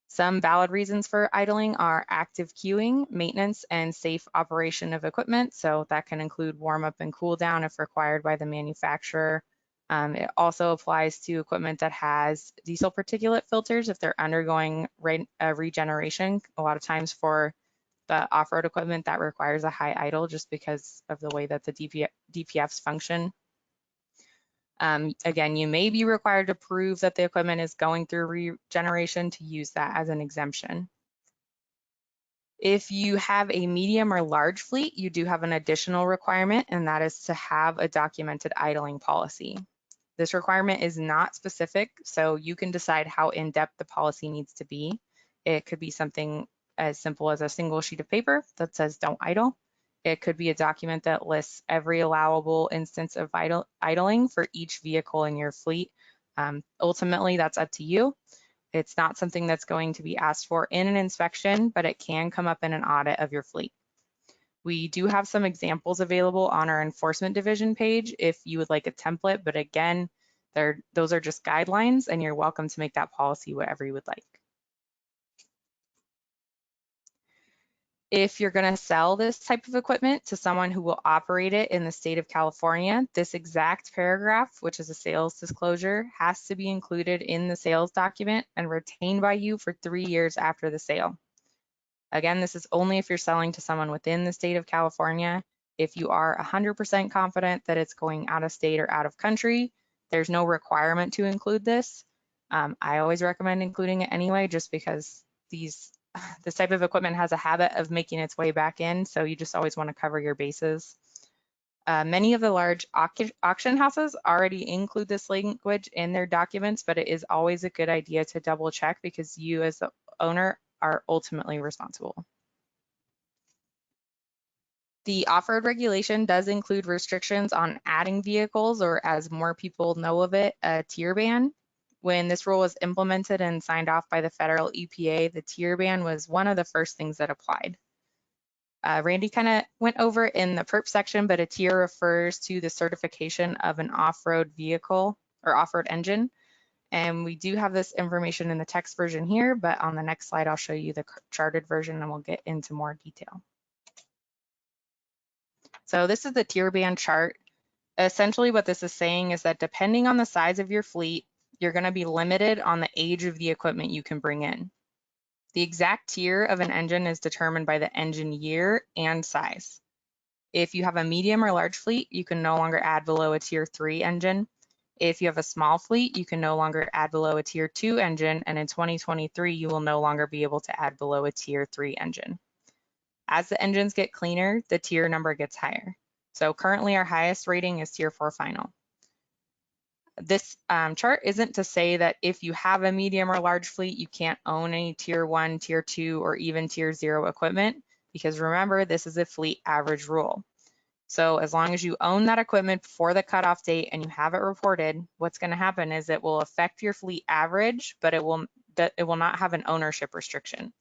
Some valid reasons for idling are active queuing, maintenance, and safe operation of equipment. So that can include warm up and cool down if required by the manufacturer. It also applies to equipment that has diesel particulate filters if they're undergoing regeneration. A lot of times for off-road equipment that requires a high idle just because of the way that the DPFs function. Again, you may be required to prove that the equipment is going through regeneration to use that as an exemption. If you have a medium or large fleet, you do have an additional requirement, and that is to have a documented idling policy. This requirement is not specific, so you can decide how in-depth the policy needs to be. It could be something as simple as a single sheet of paper that says don't idle. It could be a document that lists every allowable instance of idling for each vehicle in your fleet. Ultimately, that's up to you. It's not something that's going to be asked for in an inspection, but it can come up in an audit of your fleet. We do have some examples available on our enforcement division page if you would like a template, but again, those are just guidelines and you're welcome to make that policy whatever you would like. If you're going to sell this type of equipment to someone who will operate it in the state of California, this exact paragraph, which is a sales disclosure, has to be included in the sales document and retained by you for 3 years after the sale. Again, this is only if you're selling to someone within the state of California. If you are 100% confident that it's going out of state or out of country, there's no requirement to include this. I always recommend including it anyway, just because this type of equipment has a habit of making its way back in, so you just always want to cover your bases. Many of the large auction houses already include this language in their documents, but it is always a good idea to double check because you as the owner are ultimately responsible. The off-road regulation does include restrictions on adding vehicles, or as more people know of it, a tier ban. When this rule was implemented and signed off by the federal EPA, the tier ban was one of the first things that applied. Randy kind of went over in the PERP section, but a tier refers to the certification of an off-road vehicle or off-road engine. And we do have this information in the text version here, but on the next slide, I'll show you the charted version and we'll get into more detail. So this is the tier band chart. Essentially what this is saying is that depending on the size of your fleet, you're going to be limited on the age of the equipment you can bring in. The exact tier of an engine is determined by the engine year and size. If you have a medium or large fleet, you can no longer add below a tier 3 engine. If you have a small fleet, you can no longer add below a tier 2 engine, and in 2023, you will no longer be able to add below a tier 3 engine. As the engines get cleaner, the tier number gets higher. So currently our highest rating is tier 4 final. This chart isn't to say that if you have a medium or large fleet, you can't own any tier 1, tier 2, or even tier 0 equipment, because remember, this is a fleet average rule. So as long as you own that equipment before the cutoff date and you have it reported, what's going to happen is it will affect your fleet average, but it will not have an ownership restriction.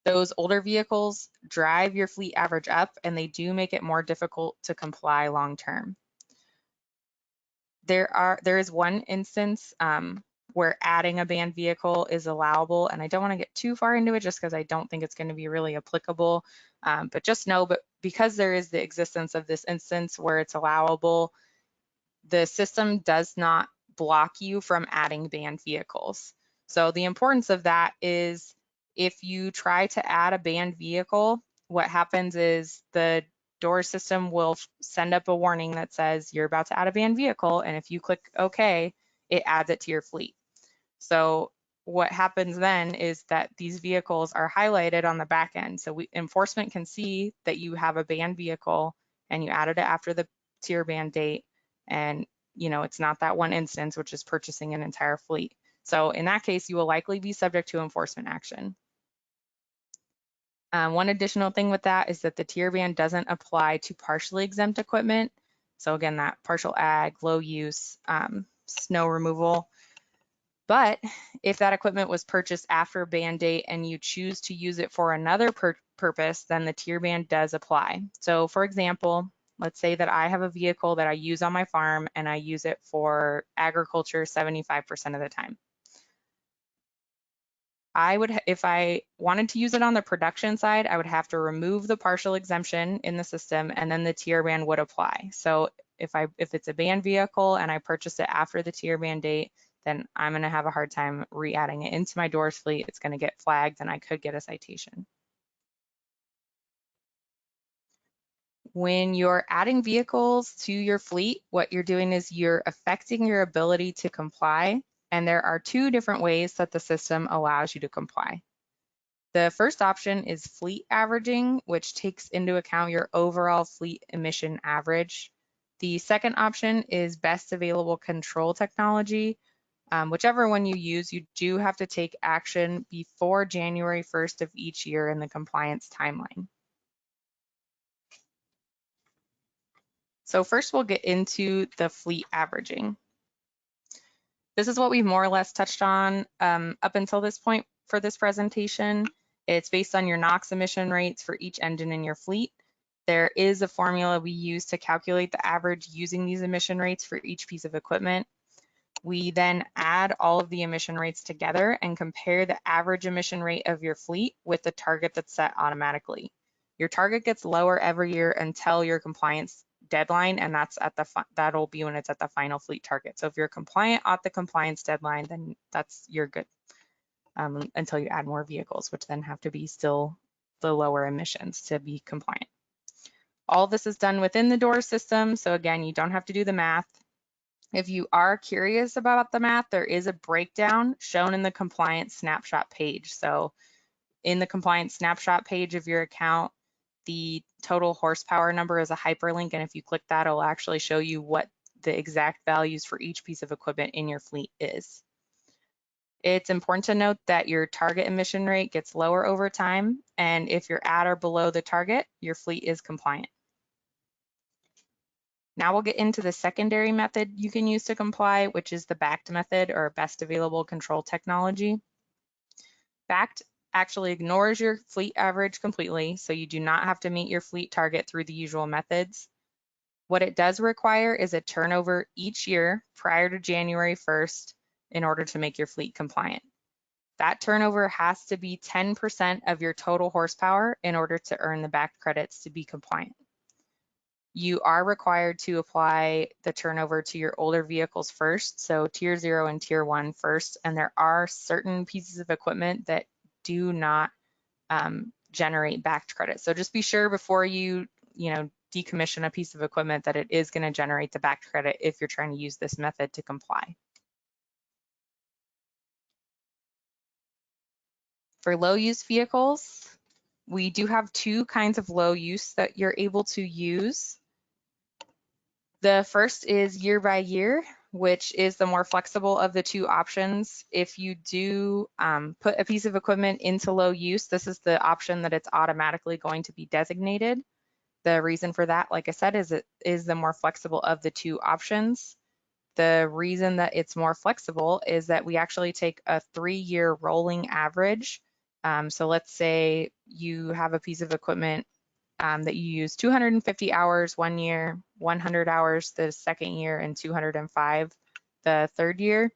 Those older vehicles drive your fleet average up, and they do make it more difficult to comply long term. There is one instance where adding a banned vehicle is allowable, and I don't want to get too far into it just because I don't think it's going to be really applicable, but just know, but because there is the existence of this instance where it's allowable, the system does not block you from adding banned vehicles. So the importance of that is if you try to add a banned vehicle, what happens is the door system will send up a warning that says you're about to add a banned vehicle, and if you click OK, it adds it to your fleet. So what happens then is that these vehicles are highlighted on the back end. So enforcement can see that you have a banned vehicle and you added it after the tier ban date, and it's not that one instance, which is purchasing an entire fleet. So in that case, you will likely be subject to enforcement action. One additional thing with that is that the tier ban doesn't apply to partially exempt equipment. So again, that partial ag, low use, snow removal. But if that equipment was purchased after ban date and you choose to use it for another purpose, then the tier ban does apply. So for example, let's say that I have a vehicle that I use on my farm and I use it for agriculture 75% of the time. If I wanted to use it on the production side, I would have to remove the partial exemption in the system, and then the tier ban would apply. So if it's a banned vehicle and I purchase it after the tier ban date, then I'm going to have a hard time re-adding it into my doors fleet. It's going to get flagged and I could get a citation. When you're adding vehicles to your fleet, what you're doing is you're affecting your ability to comply, and there are two different ways that the system allows you to comply. The first option is fleet averaging, which takes into account your overall fleet emission average. The second option is best available control technology. Whichever one you use, you do have to take action before January 1st of each year in the compliance timeline. So first we'll get into the fleet averaging. This is what we've more or less touched on up until this point for this presentation. It's based on your NOx emission rates for each engine in your fleet. There is a formula we use to calculate the average using these emission rates for each piece of equipment. We then add all of the emission rates together and compare the average emission rate of your fleet with the target that's set automatically. Your target gets lower every year until your compliance deadline, and that'll be when it's at the final fleet target. So if you're compliant at the compliance deadline, then you're good until you add more vehicles, which then have to be still the lower emissions to be compliant. All this is done within the DOOR system, so again, you don't have to do the math. If you are curious about the math, there is a breakdown shown in the compliance snapshot page. So in the compliance snapshot page of your account, the total horsepower number is a hyperlink, and if you click that, it'll actually show you what the exact values for each piece of equipment in your fleet is. It's important to note that your target emission rate gets lower over time, and if you're at or below the target, your fleet is compliant. Now we'll get into the secondary method you can use to comply, which is the BACT method, or best available control technology. BACT actually ignores your fleet average completely, so you do not have to meet your fleet target through the usual methods. What it does require is a turnover each year prior to January 1st in order to make your fleet compliant. That turnover has to be 10% of your total horsepower in order to earn the BACT credits to be compliant. You are required to apply the turnover to your older vehicles first, so Tier 0 and Tier 1 first, and there are certain pieces of equipment that do not generate BACT credits. So just be sure before you decommission a piece of equipment that it is going to generate the BACT credit if you're trying to use this method to comply. For low use vehicles, we do have two kinds of low use that you're able to use. The first is year by year, which is the more flexible of the two options. If you do put a piece of equipment into low use, this is the option that it's automatically going to be designated. The reason for that, like I said, is it is the more flexible of the two options. The reason that it's more flexible is that we actually take a 3-year rolling average. So let's say you have a piece of equipment that you use 250 hours 1 year, 100 hours the second year, and 205 the third year.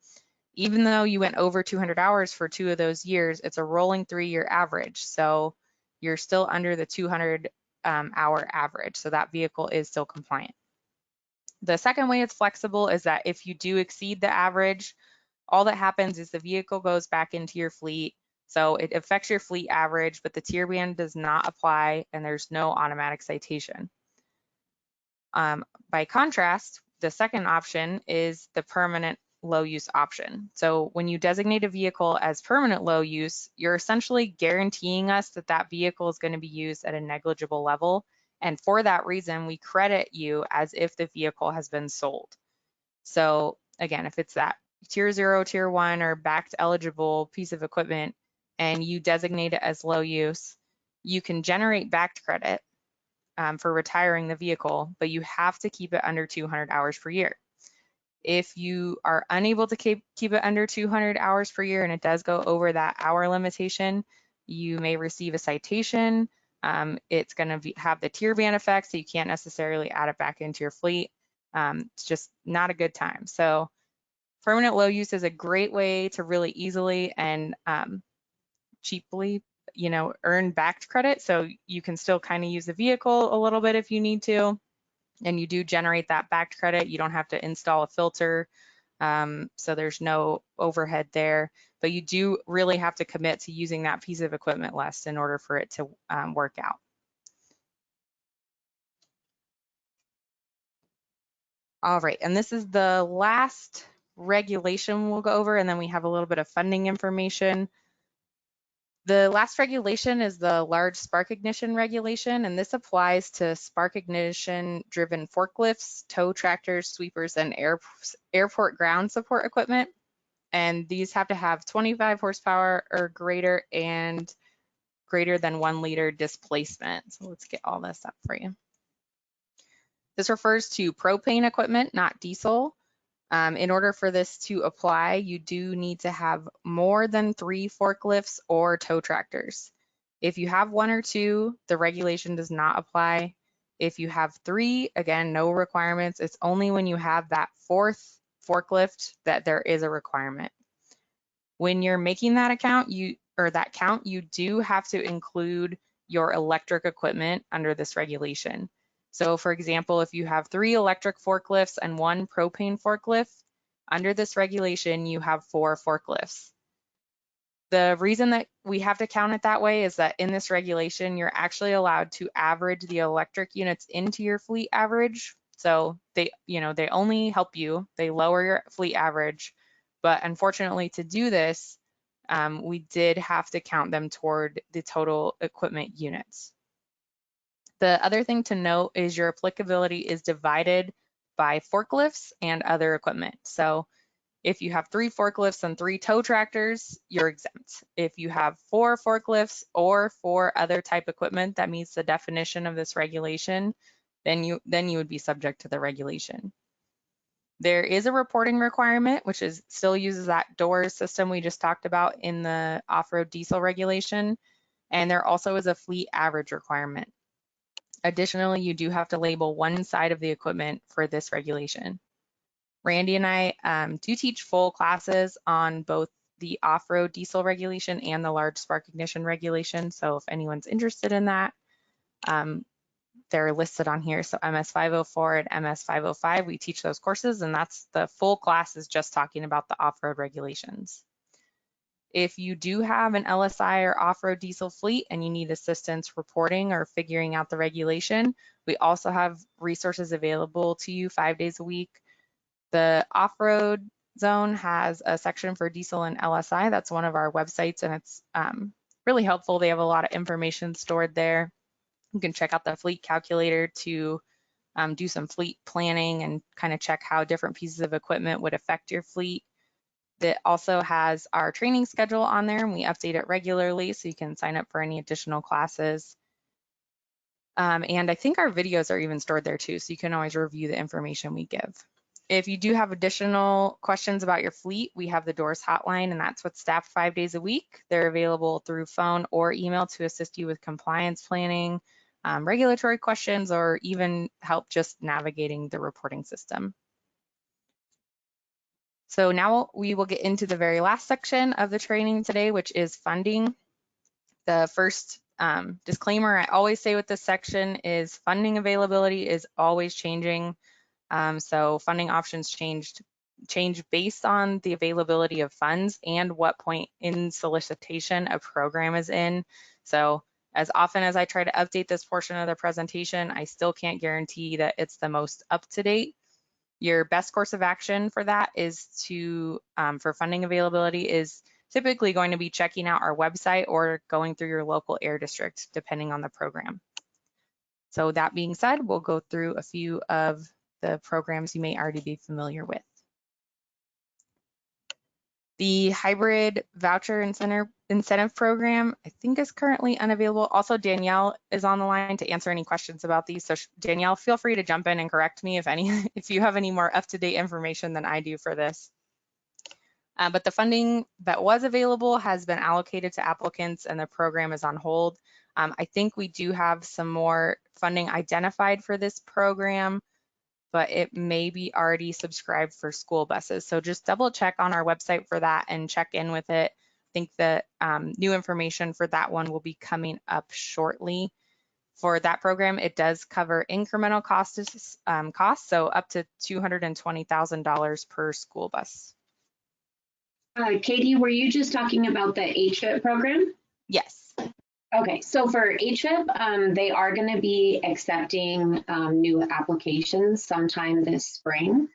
Even though you went over 200 hours for 2 of those years, it's a rolling 3-year average. So you're still under the 200 hour average. So that vehicle is still compliant. The second way it's flexible is that if you do exceed the average, all that happens is the vehicle goes back into your fleet. So it affects your fleet average, but the tier ban does not apply and there's no automatic citation. By contrast, the second option is the permanent low use option. So when you designate a vehicle as permanent low use, you're essentially guaranteeing us that that vehicle is going to be used at a negligible level. And for that reason, we credit you as if the vehicle has been sold. So again, if it's that Tier 0, Tier 1, or BACT eligible piece of equipment, and you designate it as low use, you can generate BACT credit for retiring the vehicle, but you have to keep it under 200 hours per year. If you are unable to keep it under 200 hours per year and it does go over that hour limitation, you may receive a citation. It's going to have the tier ban effect, so you can't necessarily add it back into your fleet. It's just not a good time. So permanent low use is a great way to really easily and cheaply, earn BACT credit. So you can still kind of use the vehicle a little bit if you need to, and you do generate that BACT credit. You don't have to install a filter, so there's no overhead there, but you do really have to commit to using that piece of equipment less in order for it to work out. All right, and this is the last regulation we'll go over, and then we have a little bit of funding information. The last regulation is the large spark ignition regulation, and this applies to spark ignition driven forklifts, tow tractors, sweepers, and airport ground support equipment. And these have to have 25 horsepower or greater and greater than 1 liter displacement. So let's get all this up for you. This refers to propane equipment, not diesel. In order for this to apply, you do need to have more than 3 forklifts or tow tractors. If you have 1 or 2, the regulation does not apply. If you have 3, again, no requirements. It's only when you have that 4th forklift that there is a requirement. When you're making that count, you do have to include your electric equipment under this regulation. So for example, if you have 3 electric forklifts and 1 propane forklift, under this regulation, you have 4 forklifts. The reason that we have to count it that way is that in this regulation, you're actually allowed to average the electric units into your fleet average. So they only help you, they lower your fleet average. But unfortunately, to do this, we did have to count them toward the total equipment units. The other thing to note is your applicability is divided by forklifts and other equipment. So if you have 3 forklifts and 3 tow tractors, you're exempt. If you have 4 forklifts or 4 other type equipment that meets the definition of this regulation, then you would be subject to the regulation. There is a reporting requirement, which still uses that DOORS system we just talked about in the off-road diesel regulation. And there also is a fleet average requirement. Additionally, you do have to label one side of the equipment for this regulation. Randy and I do teach full classes on both the off-road diesel regulation and the large spark ignition regulation. So if anyone's interested in that, they're listed on here. So MS 504 and MS 505, we teach those courses, and that's the full class is just talking about the off-road regulations. If you do have an LSI or off-road diesel fleet and you need assistance reporting or figuring out the regulation, we also have resources available to you 5 days a week. The off-road zone has a section for diesel and LSI. That's one of our websites, and it's really helpful. They have a lot of information stored there. You can check out the fleet calculator to do some fleet planning and kind of check how different pieces of equipment would affect your fleet. That also has our training schedule on there, and we update it regularly, so you can sign up for any additional classes. And I think our videos are even stored there too, so you can always review the information we give. If you do have additional questions about your fleet, we have the DOORS hotline, and that's what's staffed 5 days a week. They're available through phone or email to assist you with compliance planning, regulatory questions, or even help just navigating the reporting system. So now we will get into the very last section of the training today, which is funding. The first disclaimer I always say with this section is funding availability is always changing. So funding options change based on the availability of funds and what point in solicitation a program is in. So as often as I try to update this portion of the presentation, I still can't guarantee that it's the most up to date. Your best course of action for that is for funding availability is typically going to be checking out our website or going through your local air district, depending on the program. So that being said, we'll go through a few of the programs you may already be familiar with. The hybrid voucher incentive program, I think, is currently unavailable. Also, Danielle is on the line to answer any questions about these. So Danielle, feel free to jump in and correct me if you have any more up-to-date information than I do for this. But the funding that was available has been allocated to applicants, and the program is on hold. I think we do have some more funding identified for this program, but it may be already subscribed for school buses. So just double check on our website for that and check in with it. I think that new information for that one will be coming up shortly. For that program, it does cover incremental costs, so up to $220,000 per school bus. Katie, were you just talking about the HVIP program? Yes. Okay, so for HVIP, they are going to be accepting new applications sometime this spring.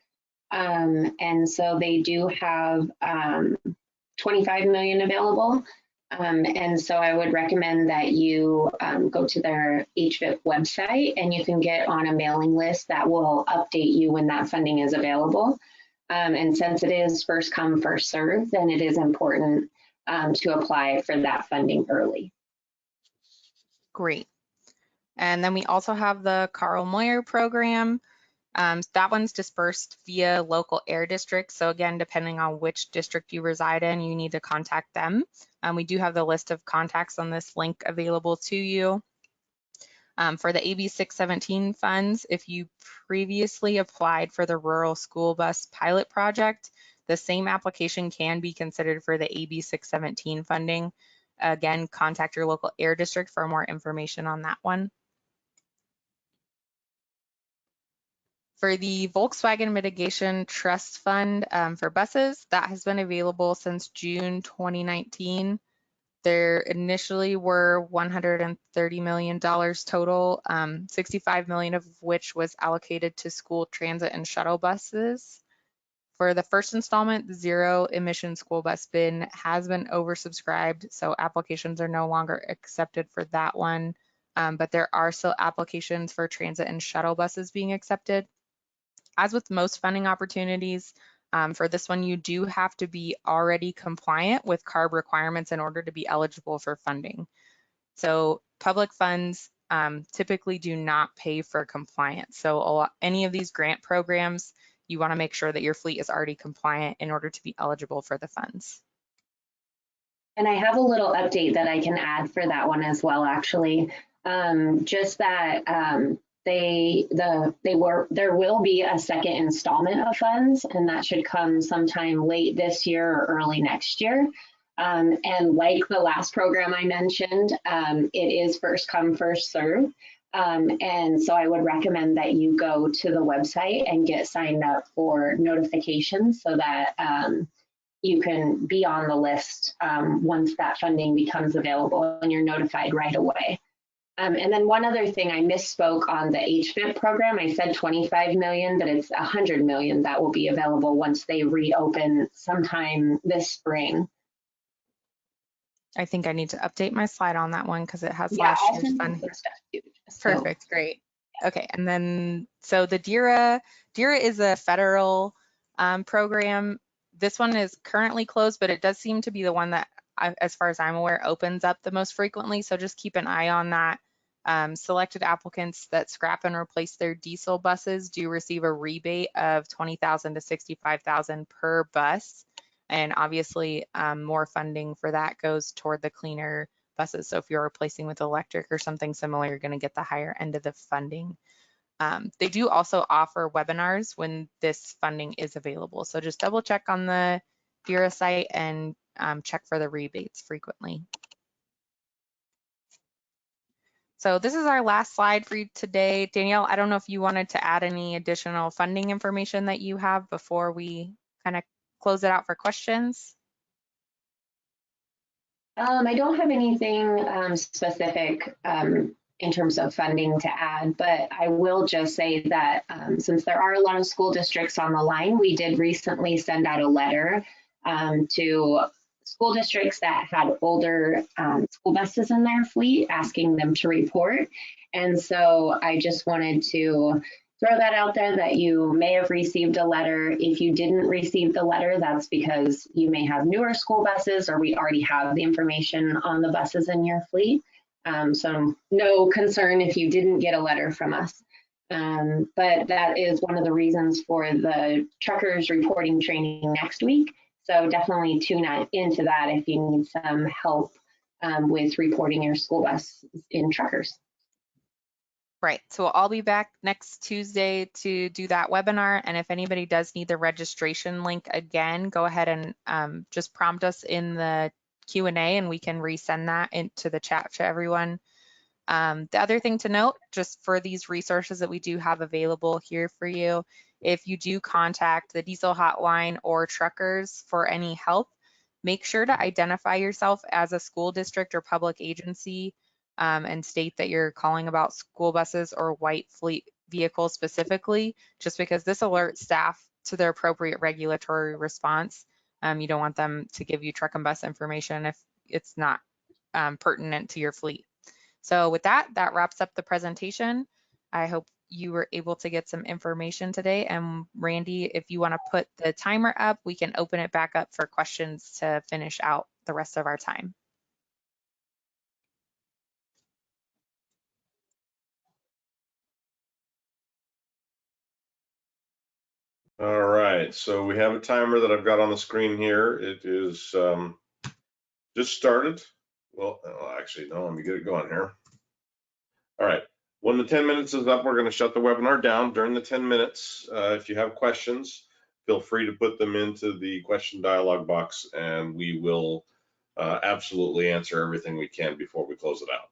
And so they do have 25 million available. And so I would recommend that you go to their HVIP website and you can get on a mailing list that will update you when that funding is available. And since it is first come, first served, then it is important to apply for that funding early. Great. And then we also have the Carl Moyer program. That one's dispersed via local air districts. So again, depending on which district you reside in, you need to contact them. We do have the list of contacts on this link available to you. For the AB 617 funds, if you previously applied for the rural school bus pilot project, the same application can be considered for the AB 617 funding. Again, contact your local air district for more information on that one. For the Volkswagen Mitigation Trust Fund for buses, that has been available since June 2019. There initially were $130 million total, 65 million of which was allocated to school transit and shuttle buses. For the first installment, the zero emission school bus bin has been oversubscribed, so applications are no longer accepted for that one. But there are still applications for transit and shuttle buses being accepted. As with most funding opportunities, for this one, you do have to be already compliant with CARB requirements in order to be eligible for funding. So public funds typically do not pay for compliance. So any of these grant programs, you want to make sure that your fleet is already compliant in order to be eligible for the funds. And I have a little update that I can add for that one as well, actually. Just that there will be a second installment of funds, and that should come sometime late this year or early next year. And like the last program I mentioned, it is first come, first serve. And so I would recommend that you go to the website and get signed up for notifications so that you can be on the list once that funding becomes available and you're notified right away. And then one other thing, I misspoke on the HVIP program. I said 25 million, but it's 100 million that will be available once they reopen sometime this spring. I think I need to update my slide on that one because it has last year's funding. Perfect, great. Okay, and then so the DERA is a federal program. This one is currently closed, but it does seem to be the one that, as far as I'm aware, opens up the most frequently. So just keep an eye on that. Selected applicants that scrap and replace their diesel buses do receive a rebate of $20,000 to $65,000 per bus. And obviously more funding for that goes toward the cleaner buses. So if you're replacing with electric or something similar, you're going to get the higher end of the funding. They do also offer webinars when this funding is available. So just double check on the DERA site and check for the rebates frequently. So this is our last slide for you today. Danielle, I don't know if you wanted to add any additional funding information that you have before we kind of close it out for questions. I don't have anything specific in terms of funding to add, but I will just say that since there are a lot of school districts on the line, we did recently send out a letter to school districts that had older school buses in their fleet, asking them to report. And so I just wanted to throw that out there that you may have received a letter. If you didn't receive the letter, that's because you may have newer school buses or we already have the information on the buses in your fleet. So no concern if you didn't get a letter from us. But that is one of the reasons for the truckers reporting training next week. So definitely tune into that if you need some help with reporting your school bus in truckers. Right, so I'll be back next Tuesday to do that webinar. And if anybody does need the registration link again, go ahead and just prompt us in the Q&A and we can resend that into the chat to everyone. The other thing to note, just for these resources that we do have available here for you, if you do contact the diesel hotline or truckers for any help, make sure to identify yourself as a school district or public agency. and state that you're calling about school buses or white fleet vehicles specifically, just because this alerts staff to their appropriate regulatory response. You don't want them to give you truck and bus information if it's not pertinent to your fleet. So with that, that wraps up the presentation. I hope you were able to get some information today. And Randy, if you want to put the timer up, we can open it back up for questions to finish out the rest of our time. All right, so we have a timer that I've got on the screen here. It is just started. Well, actually, no, let me get it going here. All right, when the 10 minutes is up, we're going to shut the webinar down. During the 10 minutes, if you have questions, feel free to put them into the question dialog box, and we will absolutely answer everything we can before we close it out.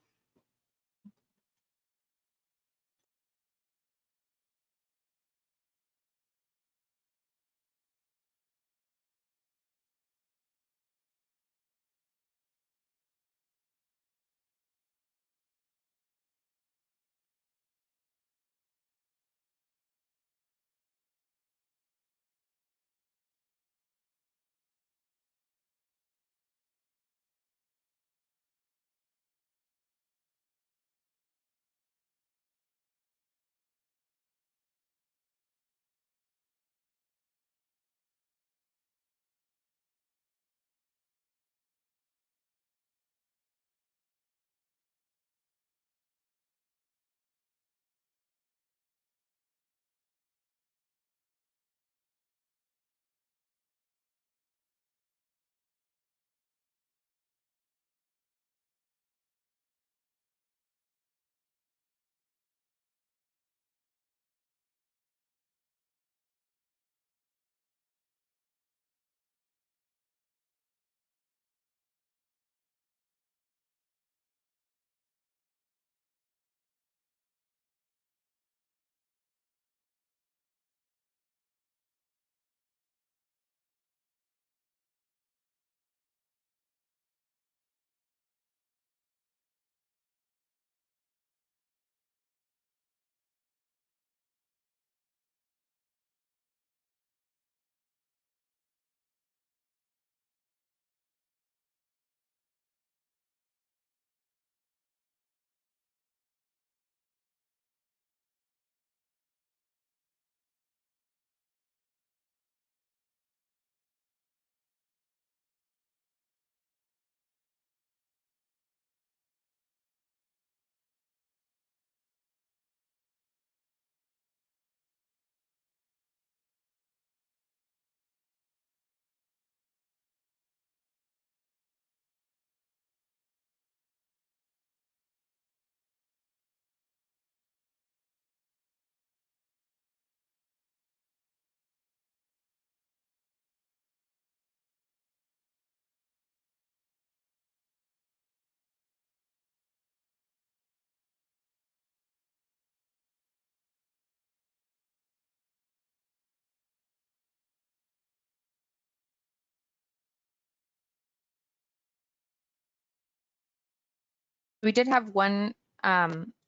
We did have one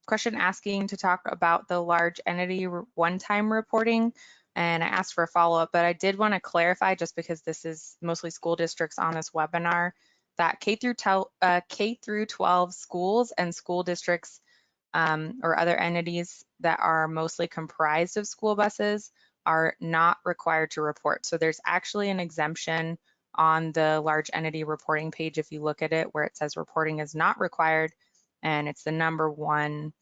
question asking to talk about the large entity one-time reporting, and I asked for a follow-up, but I did want to clarify, just because this is mostly school districts on this webinar, that K through 12 schools and school districts or other entities that are mostly comprised of school buses are not required to report. So there's actually an exemption on the large entity reporting page if you look at it, where it says reporting is not required, and it's the number one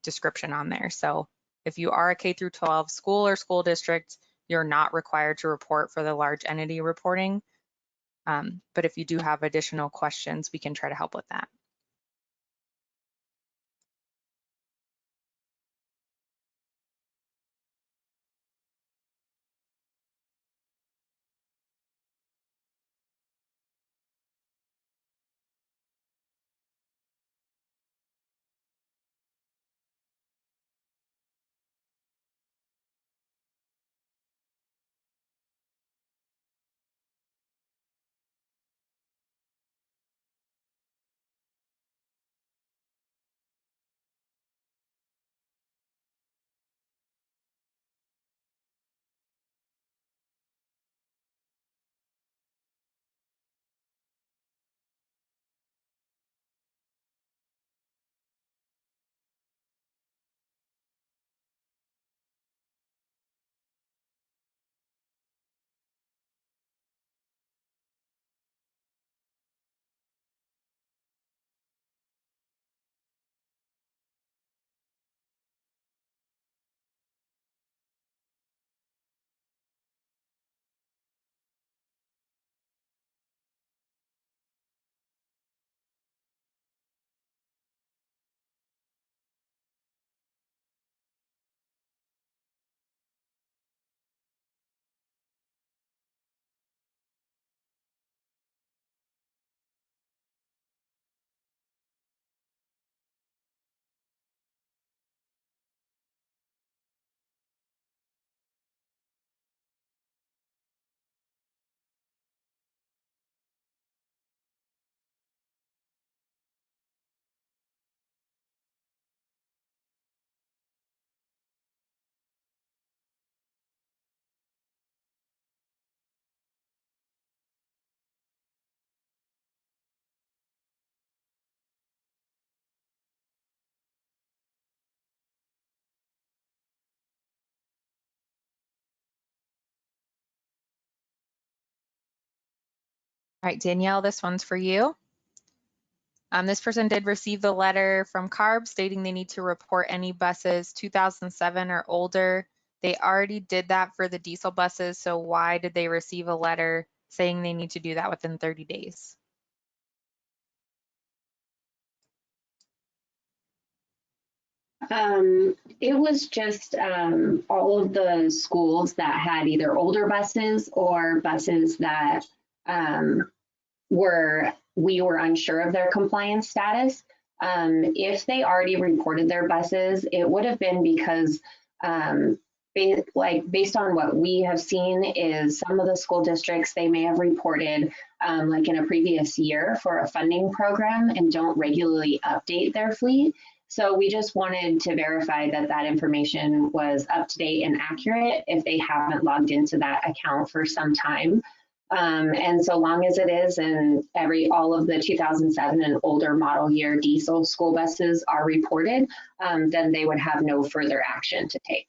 description on there. So if you are a K through 12 school or school district, you're not required to report for the large entity reporting. But if you do have additional questions, we can try to help with that. All right, Danielle, this one's for you. This person did receive the letter from CARB stating they need to report any buses 2007 or older. They already did that for the diesel buses, so why did they receive a letter saying they need to do that within 30 days? It was just all of the schools that had either older buses or buses that we were unsure of their compliance status. If they already reported their buses, it would have been because based on what we have seen is some of the school districts, they may have reported like in a previous year for a funding program and don't regularly update their fleet. So we just wanted to verify that that information was up to date and accurate if they haven't logged into that account for some time. And so long as it is and all of the 2007 and older model year diesel school buses are reported, then they would have no further action to take.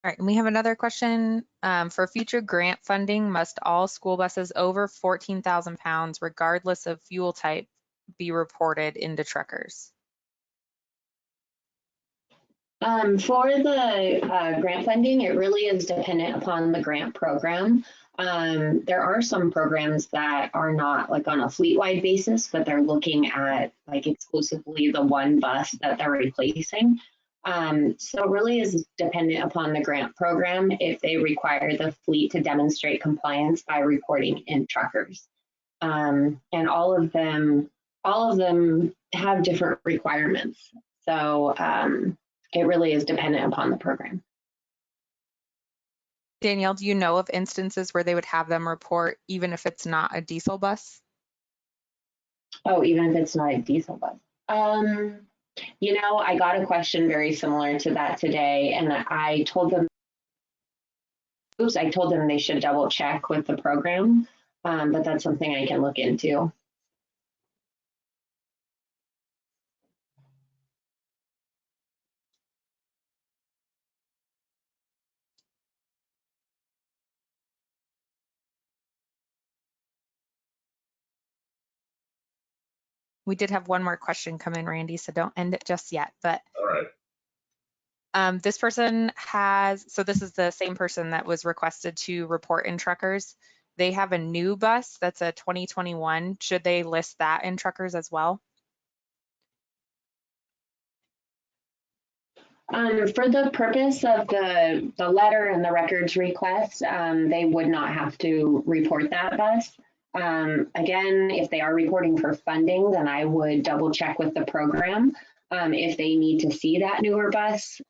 All right, and we have another question. For future grant funding, must all school buses over 14,000 pounds, regardless of fuel type, be reported into truckers? For the grant funding, it really is dependent upon the grant program. There are some programs that are not like on a fleet-wide basis, but they're looking at like exclusively the one bus that they're replacing. So really is dependent upon the grant program if they require the fleet to demonstrate compliance by reporting in truckers. And all of them have different requirements. So it really is dependent upon the program. Danielle, do you know of instances where they would have them report even if it's not a diesel bus? Oh, even if it's not a diesel bus. You know, I got a question very similar to that today, and I told them they should double check with the program, but that's something I can look into. We did have one more question come in, Randy, so don't end it just yet. But All right. this person has, so this is the same person that was requested to report in truckers. They have a new bus that's a 2021. Should they list that in truckers as well? For the purpose of the letter and the records request, they would not have to report that bus. Again, if they are reporting for funding, then I would double check with the program if they need to see that newer bus.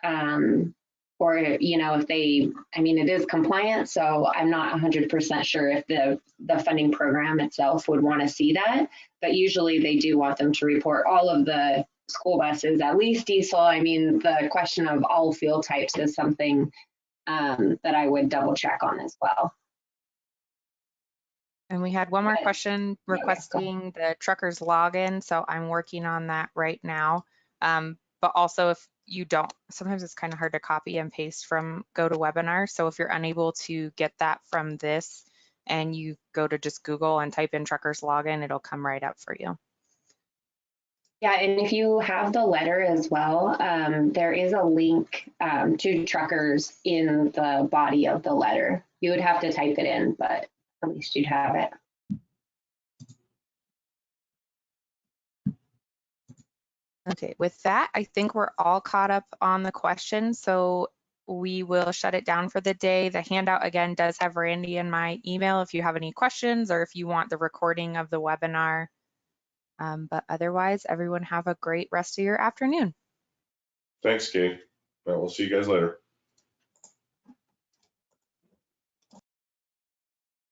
Or, you know, if they, I mean, it is compliant, so I'm not 100% sure if the funding program itself would want to see that, but usually they do want them to report all of the school buses, at least diesel. I mean, the question of all fuel types is something that I would double check on as well. And we had one more But- question requesting the trucker's login. So I'm working on that right now. But also if you don't, sometimes it's kind of hard to copy and paste from GoToWebinar. So if you're unable to get that from this and you go to just Google and type in trucker's login, it'll come right up for you. Yeah, and if you have the letter as well, there is a link to truckers in the body of the letter. You would have to type it in, but at least you'd have it. Okay, with that, I think we're all caught up on the questions. So we will shut it down for the day. The handout again does have Randy in my email if you have any questions or if you want the recording of the webinar. But otherwise, everyone have a great rest of your afternoon. Thanks, Kate. Well, we'll see you guys later.